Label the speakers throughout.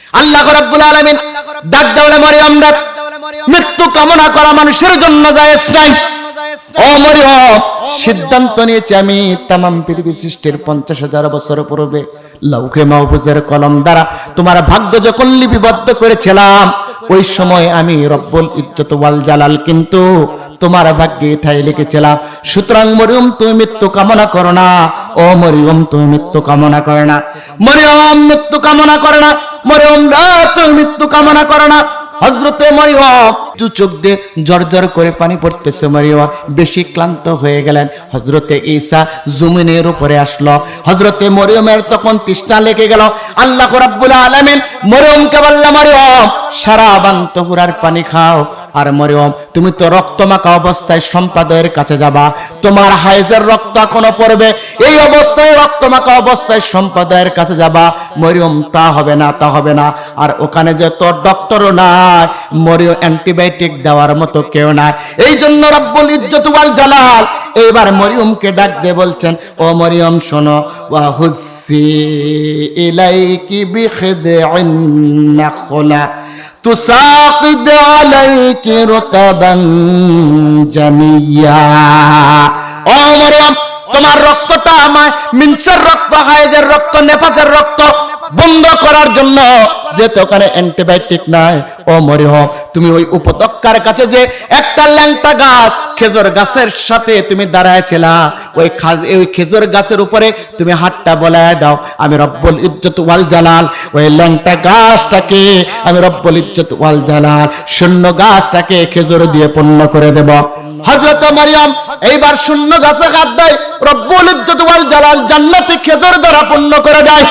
Speaker 1: আল্লাহ রাব্বুল আলামিন ডাক দেওয়া মরিয়ম ডাক, মৃত্যু কামনা করা মানুষের জন্য জায়েজ নাই। ও মরিয়ম, সিদ্ধান্ত নিয়েছি আমি তামাম পৃথিবী সৃষ্টির 50,000 বছর পূর্বে লৌহে মাহফুজের কলম দ্বারা তোমার ভাগ্য যখন লিপিবদ্ধ করেছিলাম, ওই সময় আমি রব্বুল ইজ্জত ওয়াল জালাল কিন্তু তোমার ভাগ্যে ঠাই লিখেছিলাম। সুতরাং মরিয়ম তুমি মৃত্যু কামনা করো না। ও মরিয়ম তুমি মৃত্যু কামনা করো না। মরিয়ম মৃত্যু কামনা করে না। মরিয়ম তুমি মৃত্যু কামনা করো না। হযরতে মরিয়ম দু চোখ দিয়ে জর্জর করে পানি পড়তেছে। মরিয়ম বেশি ক্লান্ত হয়ে গেলেন। হযরতে ঈসা জমিনের উপরে আসলো। হযরতে মরিয়মের তখন তৃষ্ণা লেগে গেল। আল্লাহ রাব্বুল আলামিন মরিয়মকে বলল, মরিয়ম সারা বান তহুরার পানি খাও। আর মরিয়ম তুমি তো রক্তমাখা অবস্থায় সম্পাদকের কাছে যাবা, তোমার হাইজের রক্ত এখনো পড়বে, এই অবস্থায় রক্তমাখা অবস্থায় সম্পাদকের কাছে যাবা। মরিয়ম তা হবে না, তা হবে না। আর ওখানে যে তোর ডক্টরও নাই, মরিয়ম অ্যান্টিবায়োটিক দেওয়ার মতো কেউ নাই। এই জন্য রব্বুল ইজ্জত ওয়াল জালাল এবার মরিয়মকে ডাক দিয়ে বলছেন, ও মরিয়ম শোনো, ওয়া হুসি ইলাইকি বিখিদইন নাখলা তুসাকিদ আলাইকি রুতাবান জানিয়া। ও মরিয়ম, তোমার রক্তটা আমার মিনসের রক্ত, হায়েজের রক্ত, নেফাসের রক্ত বন্ধ করার জন্য যেহেতু ওখানে অ্যান্টিবায়োটিক নাই, ও মরিয়ম তুমি ওই উপত্যকার কাছে যে একটা ল্যাংটা গাছ, খেজুর গাছের সাথে তুমি দাঁড়ায়ছিলা, ওই খেজুর গাছের উপরে তুমি হাতটা বলায় দাও। আমি রব্বুল ইজ্জত ওয়াল জালাল ওই ল্যাংটা গাছটাকে, আমি রব্বুল ইজ্জত ওয়াল জালাল শূন্য গাছটাকে খেজুর দিয়ে পূর্ণ করে দেব। হযরত মরিয়ম এইবার শূন্য গাছে হাত দেয়, রব্বুল ইজ্জত ওয়াল জালাল জান্নাতি খেজুর দ্বারা পূর্ণ করে দেয়।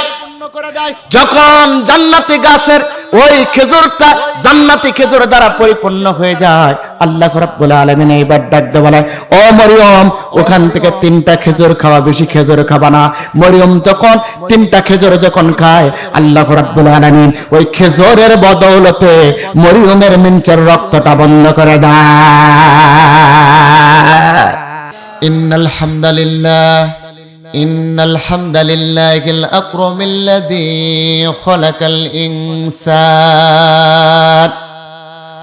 Speaker 1: যখন জান্নাতি গাছের ওই খেজুরটা জান্নাতি খেজুর দ্বারা পরিপূর্ণ হয়ে যায়, আল্লাহ রাব্বুল আলামিন এইবার ডাক দিয়ে বলে, ও মরিয়ম ওখান থেকে 3টা খেজুর খাওয়া, বেশি খেজুর খাবা না। মরিয়ম যখন 3টা খেজুর যখন খায়, আল্লাহ রাব্বুল আলামিন ওই খেজুরের বদৌলতে মরিয়মের মিনচের রক্তটা বন্ধ করে দেয়। ইন্নাল হামদালিল্লাহ إن الحمد لله الأكرم الذي خلق الإنسان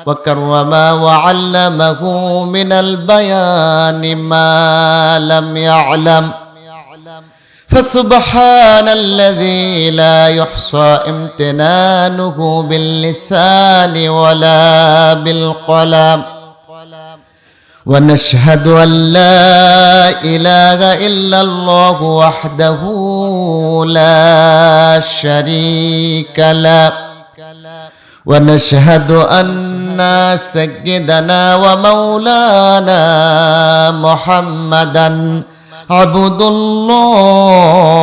Speaker 1: وكرم وعلمه من البيان ما لم يعلم فسبحان الذي لا يحصى امتنانه باللسان ولا بالقلم ونشهد أن لا إله إلا الله وحده لا شريك له ونشهد أن سيدنا ومولانا محمدا عبد الله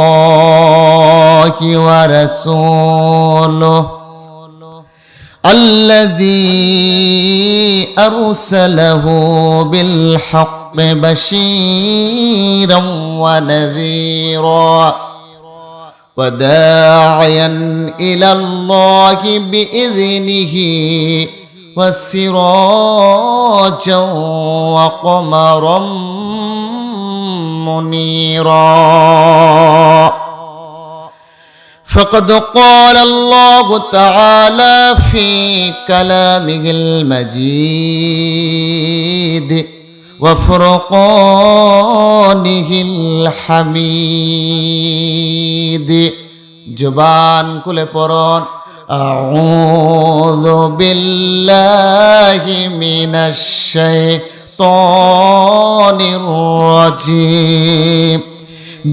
Speaker 1: ورسوله الذي أرسله بالحق بشيرا ونذيرا وداعيا إلى الله بإذنه وسراجا وقمرا منيرا. فقد قال الله تعالى في كلامه المجيد وفرقانه الحميد. জবান খুলে পড়ুন, আউযু বিল্লাহি মিনাশ শাইতানির রাজীম।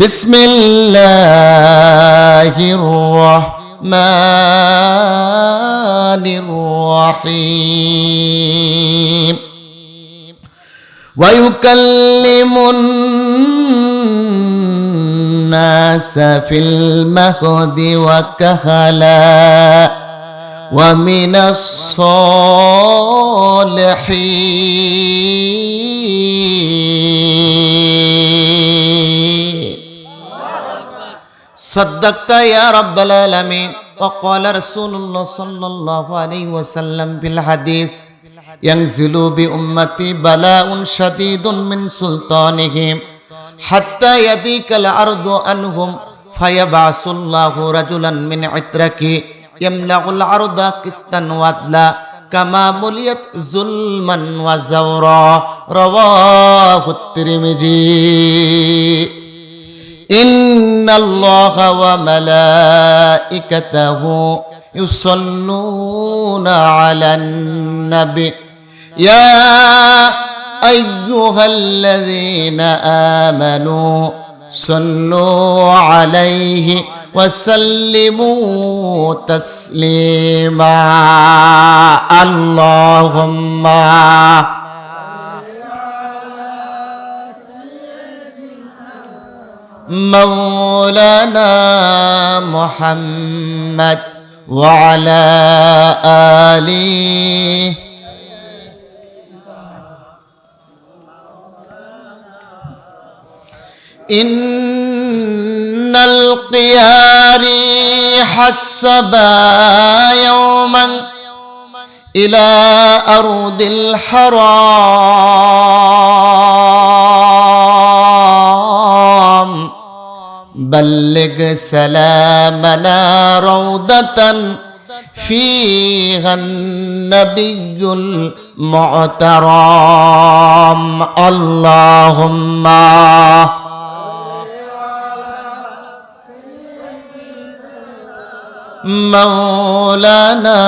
Speaker 1: বিসমিল্লাহির রহমানির রহিম। ওয়া ইউকাল্লিমুন নাসা ফিল মাহদি ওয়া কাহালা ওয়া মিনাস সালিহিন। صدقت يا رب العالمين. وقال رسول الله صلى الله عليه وسلم في الحديث ينزل بأمتي بلاء شديد من سلطانهم حتى يضيق الأرض عنهم فيبعث الله رجلا من عترك ইয়ামলাউল আরদা কিসতান ওয়া আদলা কামা মুলিয়াত যুলমান ওয়া যাওরা রাওয়াহু তিরমিজি ইন্নাল্লাহা ওয়া মালাইকাতাহু ইউসাল্লুনা আলান নবী ইয়া আইয়ুহাল্লাযীনা আমানু সাল্লু আলাইহি ওয়া সাল্লিমু তাসলিমা আল্লাহুম্মা مولانا محمد وعلى آله إن القياريح السبا يوما إلى أرض الحرام بلغ سلامنا روضة فيها النبي المعترم اللهم مولانا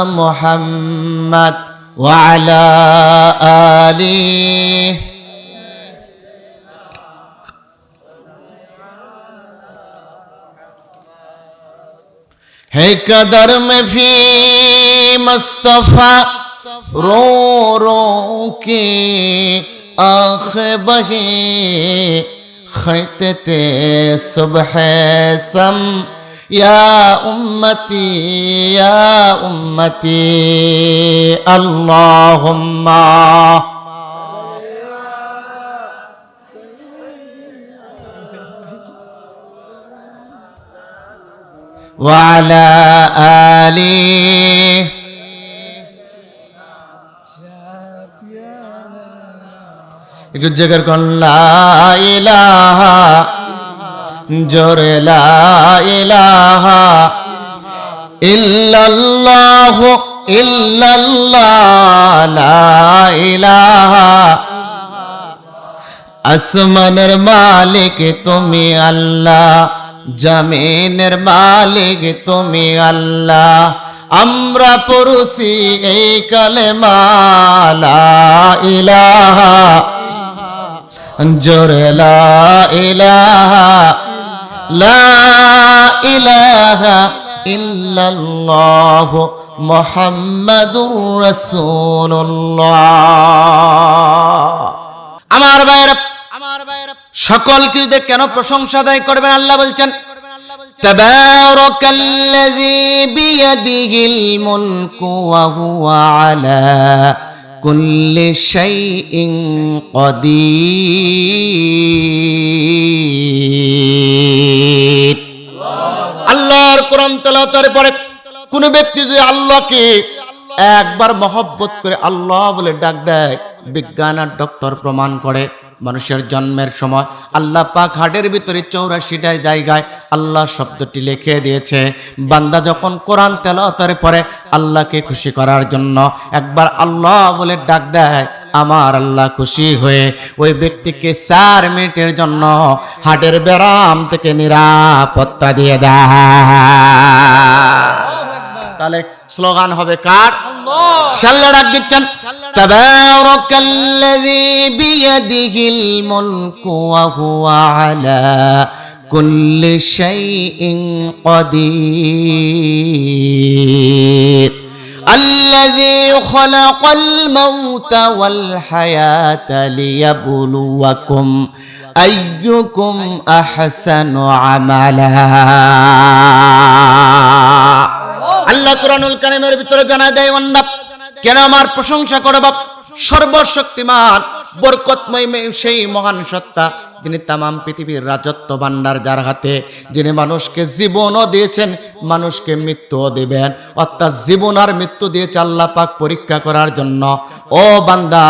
Speaker 1: محمد وعلى آله है कदर में भी मुस्तफा रो रो के आँख बहे खैते सुबह सम या उम्मती अल्लाहुम्मा وعلى آله একটু জিকির করুন লা ইলাহা জোরে লা ইলাহা ইল্লাল্লাহ ইল্লাল্লাহ লা ইলাহা আসমানের মালিক তুমি আল্লাহ জমিনের মালিক তুমি আল্লাহ আমরা পড়ছি এই কালেমা লা ইলাহা জোরে লা ইলাহা ইল্লাল্লাহ মুহাম্মাদুর রাসূলুল্লাহ আমার ভাইরা সকল কিছুতে কেন প্রশংসা আদায় করবেন আল্লাহ বলছেন তাবারাকাল্লাযী বিয়াদিহিল মুলকু ওয়া হুয়া আলা কুল্লি শাইইন কাদির আল্লাহর কোরআন তেলাওয়াতের পরে কোন ব্যক্তি যদি আল্লাহকে একবার মহব্বত করে আল্লাহ বলে ডাক দেয় বিজ্ঞান আর ডক্টর প্রমাণ করে মানুষের জন্মের সময় আল্লাহ পাক হাড়ের ভিতরে 84টা জায়গায় আল্লাহ শব্দটি লিখে দিয়েছে বান্দা যখন কোরআন তেলাওয়াতের পরে আল্লাহকে খুশি করার জন্য একবার আল্লাহ বলে ডাক দেয় আমার আল্লাহ খুশি হয়ে ওই ব্যক্তিকে 4 মিনিটের জন্য হাড়ের ব্যারাম থেকে নিরাপত্তা দিয়ে দেয় তাহলে স্লোগান হবে কার আল্লাহ ডাক দিচ্ছেন তাবারাকাল্লাযী বিয়াদিহিল মুলকু ওয়া হুয়া আলা কুল্লি শাইইন কাদির আল্লাযী খালাকাল মাউতা ওয়াল হায়াতা লিয়াবলুয়াকুম আইয়ুকুম আহসানু আমালা আল্লাহ কুরআনুল কারীমের ভিতরে জানা দেয় বান্দা কেন আমার প্রশংসা করো বাপ সর্বশক্তিমান বরকতময় সেই মহান সত্তা যিনি তামাম পৃথিবীর রাজত্ব ভান্ডার যার হাতে, যিনি মানুষকে জীবনও দিয়েছেন, মানুষকে মৃত্যুও দিবেন, অর্থাৎ জীবন আর মৃত্যু দিয়েছে আল্লাহ পাক পরীক্ষা করার জন্য। ও বান্দা,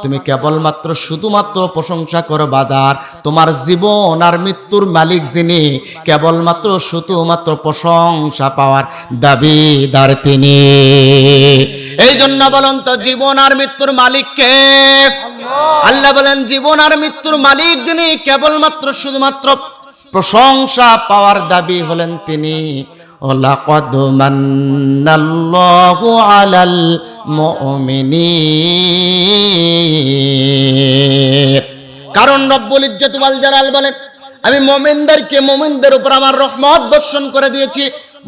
Speaker 1: তুমি কেবলমাত্র শুধুমাত্র প্রশংসা করো বাদার, তোমার জীবন আর মৃত্যুর মালিক যিনি, কেবলমাত্র শুধুমাত্র প্রশংসা পাওয়ার দাবিদার তিনি। এই জন্য বলেন তো, জীবন আর মৃত্যুর মালিক কে? আল্লাহ বলেন জীবন আর মৃত্যুর মালিক যিনি, কেবলমাত্র শুধুমাত্র প্রশংসা পাওয়ার দাবি হলেন তিনি। লাকাদ মান্নাল্লাহু আলাল মুমিনিন। কারণ রব্বুল ইজ্জত ওয়াল জালাল বলেন, আমি মুমিনদের উপর আমার রহমত বর্ষণ করে দিয়েছি,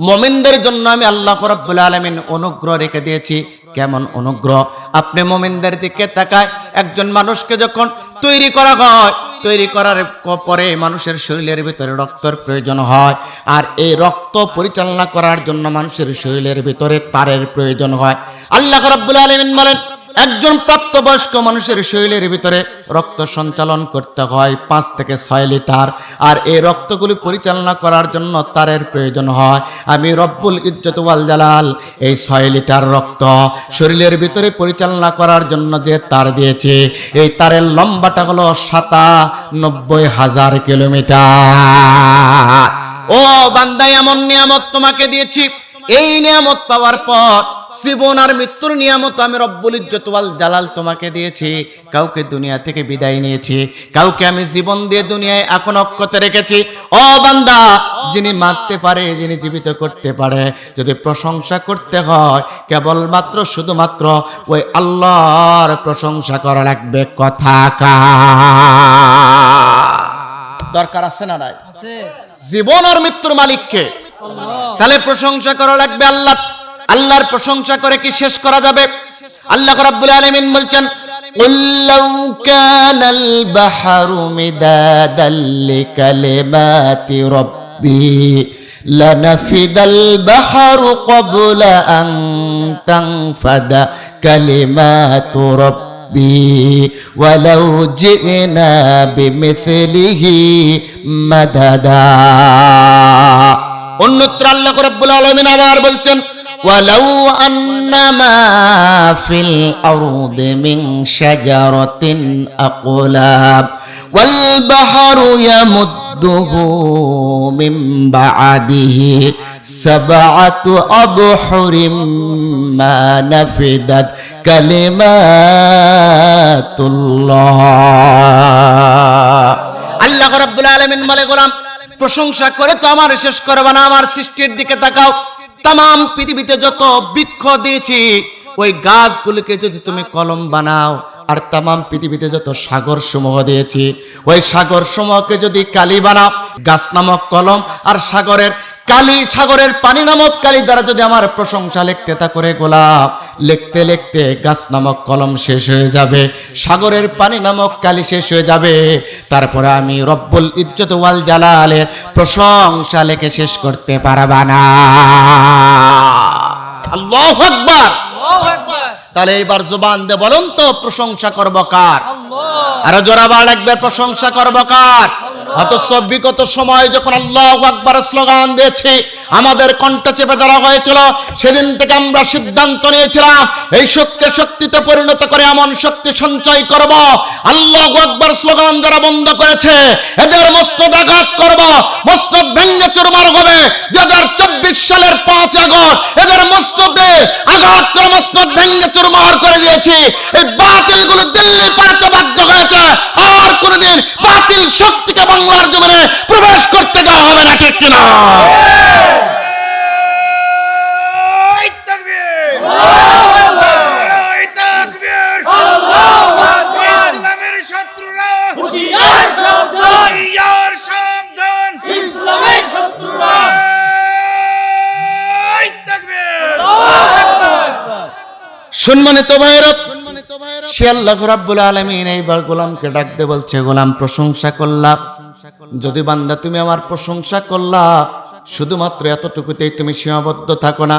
Speaker 1: মুমিনদের জন্য আমি আল্লাহ রাব্বুল আলামিন অনুগ্রহ রেখে দিয়েছি। কেমন অনুগ্রহ? আপনি মুমিনদের দিকে তাকায়, একজন মানুষকে যখন তৈরি করা হয়, তৈরি করার পরে মানুষের শরীরের ভিতরে রক্তের প্রয়োজন হয়, আর এই রক্ত পরিচালনা করার জন্য মানুষের শরীরের ভিতরে তারের প্রয়োজন হয়। আল্লাহ রাব্বুল আলামিন বলেন, একজন প্রাপ্তবয়স্ক মানুষের শরীরের ভিতরে রক্ত সঞ্চালন করতে হয় 5 থেকে 6 লিটার, আর এই রক্তগুলি পরিচালনা করার জন্য তারের প্রয়োজন হয়। আমি রব্বুল ইজ্জত ওয়াল জালাল এই 6 লিটার রক্ত শরীরের ভিতরে পরিচালনা করার জন্য যে তার দিয়েছি, এই তারের লম্বাটা হলো 97,000 কিলোমিটার। ও বান্দা, এমন নিয়ামত তোমাকে দিয়েছি, এই নিয়ামত পাওয়ার পর জীবন আর মৃত্যুর নিয়ামত আমি রব্বুল ইজ্জত ওয়াল জালাল তোমাকে দিয়েছি। কাউকে দুনিয়া থেকে বিদায় নিয়েছি, কাউকে আমি জীবন দিয়ে দুনিয়ায় এখন অক্ষতে রেখেছি। ও বান্দা, যিনি মারতে পারে, যিনি জীবিত করতে পারে, যদি প্রশংসা করতে হয় কেবলমাত্র শুধুমাত্র ওই আল্লাহর প্রশংসা করা লাগবে। কথা দরকার আছে না নাই? জীবন আর মৃত্যুর মালিককে, তাহলে প্রশংসা করা লাগবে আল্লাহ। আল্লাহর প্রশংসা করে কি শেষ করা যাবে? আল্লাহ রাব্বুল আলামিন বলছেন, কুল লাউ কানাল বাহরু মিদাদাল লিকালিমাতি রাব্বি লানাফিদাল বাহরু ক্বাবলা আন তানফাদা কালিমাতু রাব্বি ওয়ালাউ জিনা বিমিসলিহি মাদাদা। অন্যত্র আল্লাহ রাব্বুল আলামিন আবার বলছেন, ওয়ালাউ আন্নামা ফিল আরদি মিন শাজারাতিন আকলাব ওয়াল বাহরু ইয়ামুদ্দুহু মিন বা'দিহি সাবআতু আবহুরিম মা নাফিদাত কালিমাতুল্লাহ। আল্লাহ রাব্বুল আলামিন বলে, গোলাম প্রশংসা করে তো আমার শেষ করবে না, আমার সৃষ্টির দিকে তাকাও। তামাম পৃথিবীতে যত বৃক্ষ দিয়েছি, ওই গাছগুলোকে যদি তুমি কলম বানাও, আর তামাম পৃথিবীতে যত সাগর সমূহ দিয়েছি, ওই সাগর সমূহকে যদি কালি বানাও, গাছ নামক কলম আর সাগরের কালি, সাগরের পানি নামক কালি দ্বারা যদি আমার প্রশংসা লিখতে থাকো রে গোলাপ, লিখতে লিখতে গাছ নামক কলম শেষ হয়ে যাবে, সাগরের পানি নামক কালি শেষ হয়ে যাবে, তারপরে আমি রব্বুল ইজ্জত ওয়াল জালালের প্রশংসা লিখে শেষ করতে পারবা না। আল্লাহু আকবার। তাহলে এবার জবান দিয়ে বলুন তো, প্রশংসা করব কার? আরো জোরাবার লাগবে, প্রশংসা করব কার? অথচ বিগত সময় যখন আল্লাহু আকবার স্লোগান দিয়েছি, আমাদের কণ্ঠ চেপে ধরা হয়েছিল, সেদিন থেকে আমরা সিদ্ধান্ত নিয়েছিলাম এই শক্তিকে শক্তিতে পরিণত করে এমন শক্তি সঞ্চয় করব, আল্লাহু আকবার স্লোগান যারা বন্ধ করেছে এদের মস্তক আঘাত করব, মস্তক ভেঙে চুরমার হবে। 2024 সালের 5 আগস্ট এদের মস্তকে আঘাত করে মস্তক ভেঙে চুরমার করে দিয়েছি। এই বাতিলগুলো দিল্লি পালাতে বাধ্য হয়েছে, আর কোনদিন বাতিল শক্তিকে বাংলার জমিনে প্রবেশ করতে দেওয়া হবে না, ঠিক কিনা? ইসলামের শত্রুরা হুঁশিয়ার সাবধান, সাবধান, ইসলামের শত্রুরা। সম্মানিত ভাইরা, সে আল্লাহ রাব্বুল আলামিন এইবার গোলামকে ডাকতে বলছে, গোলাম প্রশংসা করলাম, যদি বান্দা তুমি আমার প্রশংসা করলা, শুধুমাত্র এতটুকুতেই তুমি সীমাবদ্ধ থাকো না।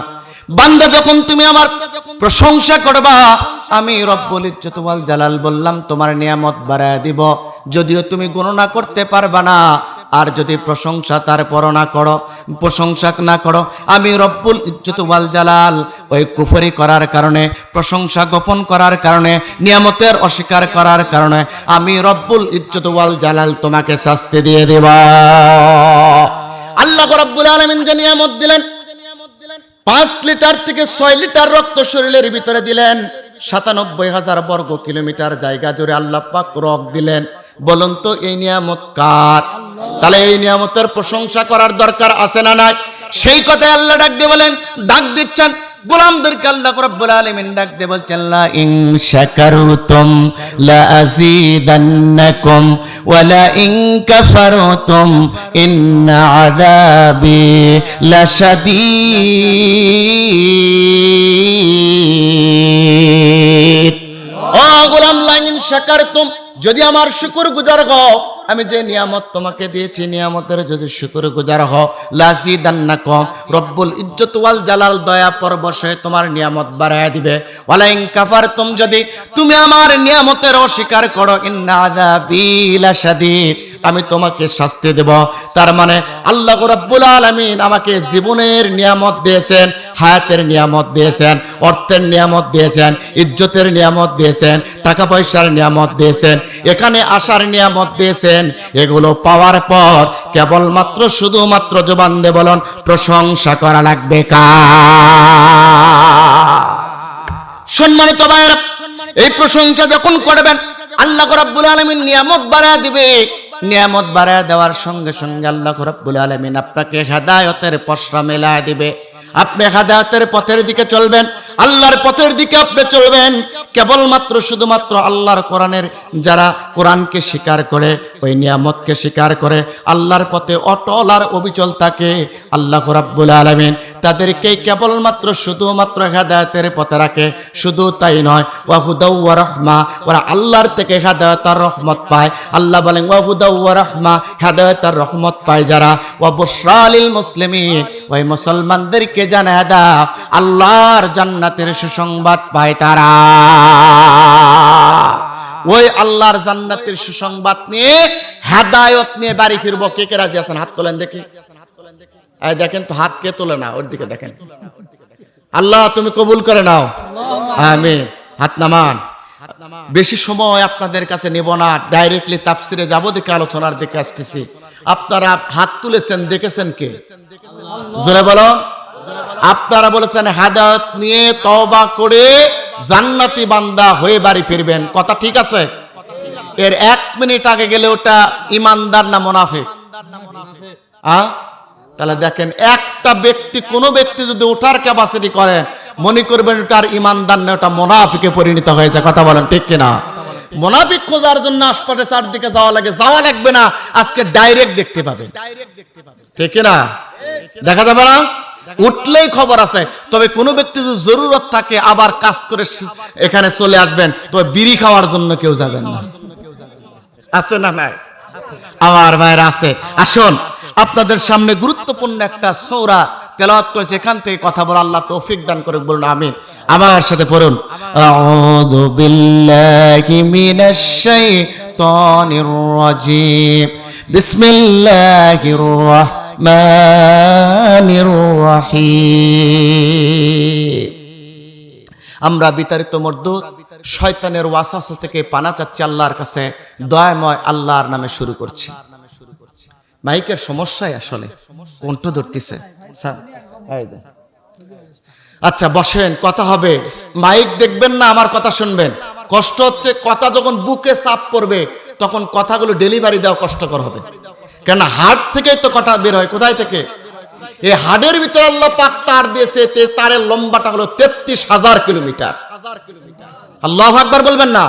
Speaker 1: বান্দা যখন তুমি আমার প্রশংসা করবা, আমি রব্বুল ইজ্জত ওয়াল জালাল বললাম তোমার নিয়ামত বাড়ায় দিব, যদিও তুমি গণনা করতে পারবা না। আর যদি প্রশংসা তারপর না করো, প্রশংসা না করো, আমি রব্বুল ইজ্জত ওয়াল জালাল ওই কুফরি করার কারণে, প্রশংসা গোপন করার কারণে, নিয়ামতের অস্বীকার করার কারণে আমি রব্বুল ইজ্জত ওয়াল জালাল তোমাকে শাস্তি দিয়ে দেব। আল্লাহ রাব্বুল আলামিন যে নিয়ামত দিলেন, 5 লিটার থেকে 6 লিটার রক্ত শরীরের ভিতরে দিলেন, 97,000 বর্গ কিলোমিটার জায়গা জুড়ে আল্লাহ পাক রক দিলেন। বলুন তো এই নিয়ামত কার? তাহলে এই নিয়ামতের প্রশংসা করার দরকার আছে না নাই? সেই কথাই আল্লাহ ডাক দিয়ে বলেন, ডাক দিচ্ছেন গোলামদেরকে। আল্লাহ রাব্বুল আলামিন ডাক দিয়ে বলছেন, লা ইন শাকারতুম লা আযীদান্নাকুম ওয়া লা ইন কাফারতুম ইন্না আযাবি লাশাদীদ। ও গোলাম, লা ইন শাকারতুম, যদি আমার শুকর গুজার হও, আমি যে নিয়ামত তোমাকে দিয়েছি নিয়ামতের যদি শুকর গুজার হও, লাযীদান্নাকুম, রব্বুল ইজ্জত ওয়াল জালাল দয়া পরবশে তোমার নিয়ামত বাড়ায় দিবে। ওয়ালা ইন কাফারতুম, যদি তুমি আমার নিয়ামতের অস্বীকার করো, ইন্না আযাবি লাশাদীদ, আমি তোমাকে শাস্তি দেব। তার মানে আল্লাহ রাব্বুল আলামিন আমাকে জীবনের নিয়ামত দিয়েছেন, হায়াতের নিয়ামত দিয়েছেন, অর্থের নিয়ামত দিয়েছেন, ইজ্জতের নিয়ামত দিয়েছেন, টাকা পয়সার নিয়ামত দিয়েছেন, এখানে আসার নিয়ামত দিয়েছেন। এগুলো পাওয়ার পর কেবলমাত্র শুধুমাত্র জবান দিয়ে বলুন, প্রশংসা করা লাগবে কার? সম্মানিত ভাইরা, এই প্রশংসা যখন করবেন আল্লাহ রাব্বুল আলামিন নিয়ামত বাড়ায় দিবে। নিয়ামত বাড়ায় দেওয়ার সঙ্গে সঙ্গে আল্লাহ রাব্বুল আলামিন আপনাকে হেদায়েতের পসরা মেলায় দিবে। আপনি হেদায়েতের পথের দিকে চলবেন, আল্লাহর পথের দিকে আপনি চলবেন। কেবলমাত্র শুধুমাত্র আল্লাহর কোরআনের, যারা কোরআনকে স্বীকার করে, ওই নিয়ামতকে স্বীকার করে, আল্লাহর পথে অটল আর অবিচল থাকে, আল্লাহ রাব্বুল আলামিন তাদেরকে কেবলমাত্র শুধুমাত্র হেদায়েতের পথে রাখে। শুধু তাই নয়, ওয়া হুদাও ওয়া রাহমা, ওরা আল্লাহর থেকে হেদায়েত আর রহমত পায়। আল্লাহ বলেন, ওয়া হুদাও ওয়া রাহমা, হেদায়েত আর রহমত পায় যারা। ওয়া বুশরা লিল মুসলিমিন, ওই মুসলমানদেরকে জানায় দাও আল্লাহর জান্নাতের সুসংবাদ পায় তারা। ওই আল্লাহর জান্নাতের সুসংবাদ নিয়ে, হেদায়েত নিয়ে বাড়ি ফিরবো। কে কে রাজি আছেন? হাত তোলেন দেখি। এই দেখেন তো, হাত কে তোলে না? ওর দিকে দেখেন। আল্লাহ তুমি কবুল করে নাও, আমিন। হাত নামান। বেশি সময় আপনাদের কাছে নেব না, ডাইরেক্টলি তাফসিরে যাব, দেখে আলোচনার দিকে আসতেছি। আপনারা হাত তুলেছেন, দেখেছেন কে? জোরে বলো। আপনারা বলেছেন হেদায়েত নিয়ে তওবা করে জান্নাতি বান্দা হয়ে বাড়ি ফিরবেন। কথা ঠিক আছে? এর 1 মিনিট আগে গেলে ওটা ইমানদার না মুনাফিক? তাহলে দেখেন, একটা ব্যক্তি, কোনো ব্যক্তি যদি ওঠার ক্যাপাসিটি করে, মনে করবেন ওটার ইমানদার না, ওটা মুনাফিকে পরিণত হয়েছে। কথা বলেন ঠিক কিনা? মুনাফিক খোঁজার জন্য আশপাশে চারদিকে যাওয়া লাগে, যাওয়া লাগবে না, আজকে ডাইরেক্ট দেখতে পাবেন। ঠিক কিনা? দেখা যাবে না? উঠলেই খবর আছে। তবে কোনো ব্যক্তি যদি জরুরত থাকে, আবার কাজ করে এখানে চলে আসবেন, তবে বিড়ি খাওয়ার জন্য কেউ যাবেন না। আছে না নাই? আমার ভাইরা আছে। আসুন, আপনাদের সামনে গুরুত্বপূর্ণ একটা সূরা তেলাওয়াত করেছে, এখান থেকে কথা বলা আল্লাহ তৌফিক দান করে। বলুন আমিন। আমার সাথে পড়ুন, আউযু বিল্লাহি মিনাশ শাইতানির রাজীম, বিসমিল্লাহির রাহমানির রাহিম। আমরা বিতাড়িত মরদুদ শয়তানের ওয়াসওয়াসা থেকে পানা চাচ্ছি আল্লাহর কাছে। দয়াময় আল্লাহর নামে শুরু করছি। মাইকের সমস্যায় আসলে কণ্ঠ ধরতেছে। আচ্ছা বসেন, কথা হবে। মাইক দেখবেন না, আমার কথা শুনবেন। কষ্ট হচ্ছে, কথা যখন বুকে চাপ পড়বে তখন কথাগুলো ডেলিভারি দেওয়া কষ্টকর হবে। কেন, হার্ট থেকেই তো কথা বের হয়। কোথায় থেকে? এই হাড়ের ভিতরে আল্লাহ পাক তার দিয়েছে, তারের লম্বাটা হলো 33,000 কিলোমিটার। আল্লাহু আকবার বলবেন না?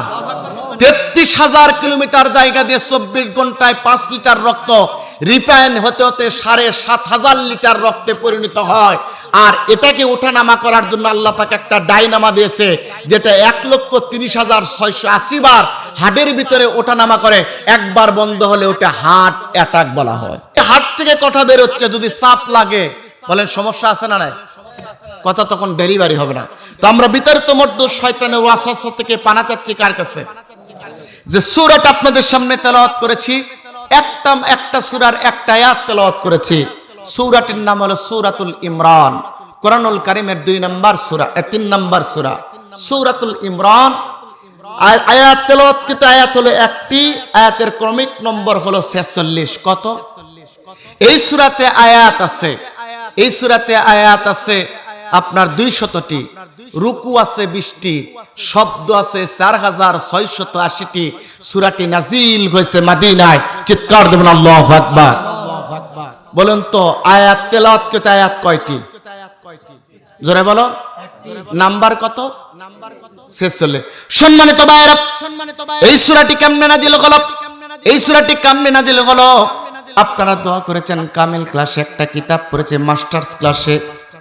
Speaker 1: 33,000 কিলোমিটার জায়গা দিয়ে 24 ঘন্টায় 5 লিটার রক্ত রিফাইন হতে হতে 7,500 লিটার রক্তে পরিণত হয়। আর এটাকে ওঠানামা করার জন্য আল্লাহ পাক একটা ডাইনামা দিয়েছে, যেটা 1,30,680 বার হাড়ের ভিতরে ওঠানামা করে। একবার বন্ধ হলে ওটা হার্ট অ্যাটাক বলা হয়। হার্ট থেকে কথা বের হচ্ছে, যদি চাপ লাগে বলেন সমস্যা আছে না নাই? কথা তখন ডেলিভারি হবে না। তো আমরা বিতাড়িত মর্দ শয়তানের ওয়াসওয়াসা থেকে পানা চাচ্ছি কার কাছে? যে সূরাটা আপনাদের সামনে তেলাওয়াত করেছি, একটা সূরার একটা আয়াত তেলাওয়াত করেছি। সূরাটির নাম হলো সূরাতুল ইমরান, কোরআনুল কারীমের 2 নম্বর সূরা, 3 নম্বর সূরা সূরাতুল ইমরান। আয়াত তেলাওয়াতকৃত আয়াত হলো একটি, আয়াতের ক্রমিক নম্বর হলো 46। কত? এই সূরাতে আয়াত আছে, এই সূরাতে আয়াত আছে আপনার 200টি, রুকু আছে 20টি, শব্দ আছে 4680টি। সূরাটি নাজিল হয়েছে মদিনায়। চিৎকার দেবেন আল্লাহু আকবার। বলেন তো আয়াত তেলাওয়াতকৃত আয়াত কয়টি? জোরে বলো, নাম্বার কত? 46। সম্মানিত ভাইরা, এই সূরাটি কেমনে নাজিল হলো? এই সূরাটি কেমনে নাজিল হলো? আপনারা দোয়া করেছেন, কামিল ক্লাসে একটা কিতাব পড়েছে, মাস্টার্স ক্লাসে,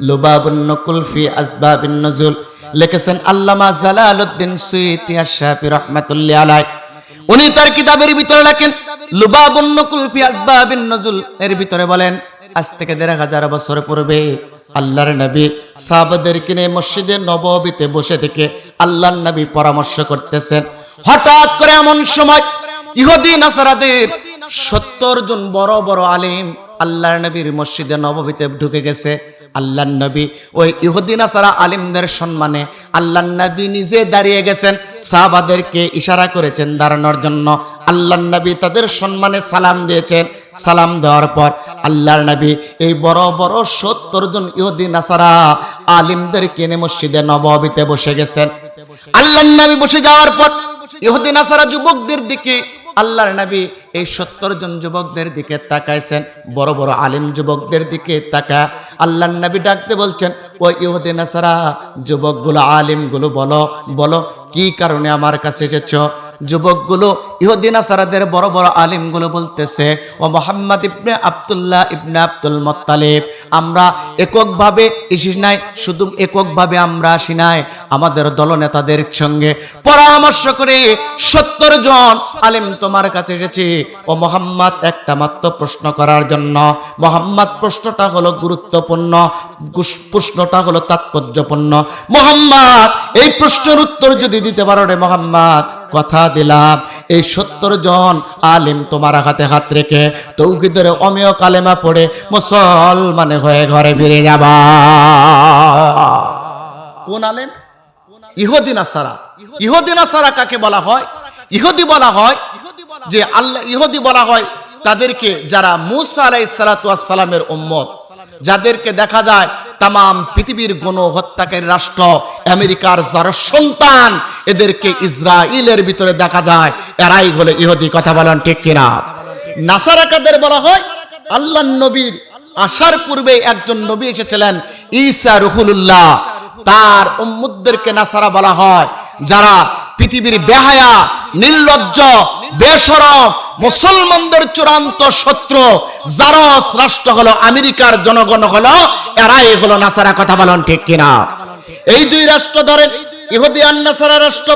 Speaker 1: লুবাবুন নকুল ফি আসবাবিন নুজুল, লিখেছেন আল্লামা জালালউদ্দিন সুয়ুতী আশ-শাফি রাহমাতুল্লাহি আলাইহি। উনি তার কিতাবের ভিতরে লেখেন লুবাবুন নকুল ফি আসবাবিন নুজুল, এর ভিতরে বলেন আজ থেকে 1500 বছর পূর্বে আল্লাহর নবী সাহাবাদেরকে নিয়ে মসজিদে নববীতে বসে থেকে আল্লাহর নবী পরামর্শ করতেছেন। হঠাৎ করে এমন সময় ইহুদি নাসারাদের 70 জন বড় বড় আলেম আল্লাহর নবীর মসজিদে নববীতে ঢুকে গেছে। আল্লাহর নবী ওই ইহুদি নাসারা আলেমদের সম্মানে আল্লাহর নবী নিজে দাঁড়িয়ে গেছেন, সাহাবাদেরকে ইশারা করেছেন দাঁড়ানোর জন্য। আল্লাহর নবী তাদের সম্মানে সালাম দিয়েছেন। সালাম দেওয়ার পর আল্লাহর নবী এই বড় বড় 70 জন ইহুদি নাসারা আলেমদেরকে নিয়ে মসজিদে নববীতে বসে গেছেন। আল্লাহর নবী বসে যাওয়ার পর ইহুদি নাসারা যুবকদের দিকে আল্লাহর নবী এই 70 জন যুবকদের দিকে তাকাইছেন, বড় বড় আলেম যুবকদের দিকে তাকা আল্লাহর নবী ডাকতে বলছেন, ও ইহুদি নাসারা যুবকগুলো, আলেমগুলো, বলো বলো কি কারণে আমার কাছে এসেছো? যুবকগুলো ইহুদি নাসারাদের বড় বড় আলেমগুলো বলতেছে, ও মুহাম্মদ ইবনে আব্দুল্লাহ ইবনে আব্দুল মুত্তালিব, আমরা এককভাবে এসি নাই, শুধু এককভাবে আমরা আসি নাই, আমাদের দলনেতাদের সঙ্গে পরামর্শ করে 70 জন আলেম তোমার কাছে এসেছি। ও মুহাম্মদ, একটা মাত্র প্রশ্ন করার জন্য। মুহাম্মদ, প্রশ্নটা হলো গুরুত্বপূর্ণ, প্রশ্নটা হলো তাৎপর্যপূর্ণ। মুহাম্মদ, এই প্রশ্নের উত্তর যদি দিতে পারো রে মুহাম্মদ, কথা দিলাম এই 70 জন আলেম তোমার হাতে হাত রেখে তৌহিদের অমেয় কালেমা পড়ে মুসলমান হয়ে ঘরে ফিরে যাবা। কোন আলেম? ইহুদি নাসারা। ইহুদি নাসারা কাকে বলা হয়? ইহুদি বলা হয় যে আল্লাহ, ইহুদি বলা হয় তাদেরকে যারা মুসা আলাইহিস সালাতু ওয়াস সালামের উম্মত, যাদেরকে দেখা যায় তাম পৃথিবীর গণহত্যাকারী রাষ্ট্র আমেরিকার যারা সন্তান, এদেরকে ইসরায়েলের ভিতরে দেখা যায়, এরাই হলো ইহুদি। কথা বলেন ঠিক কিনা? নাসারা কাদের বলা হয়? আল্লাহর নবীর আসার পূর্বে একজন নবী এসেছিলেন, ঈসা রুহুল্লাহ, তার উম্মতদেরকে নাসারা বলা হয়। যারা পৃথিবীর বেহায়া, নির্লজ্জ, বেশরম মুসলমানদের চূড়ান্ত শত্রু, জারস রাষ্ট্র হলো আমেরিকার জনগণ হলো, এরাই হলো নাসারা। কথা বলেন ঠিক কিনা? এই 2 রাষ্ট্র ধরেন, ইহুদি আর নাসারা রাষ্ট্র,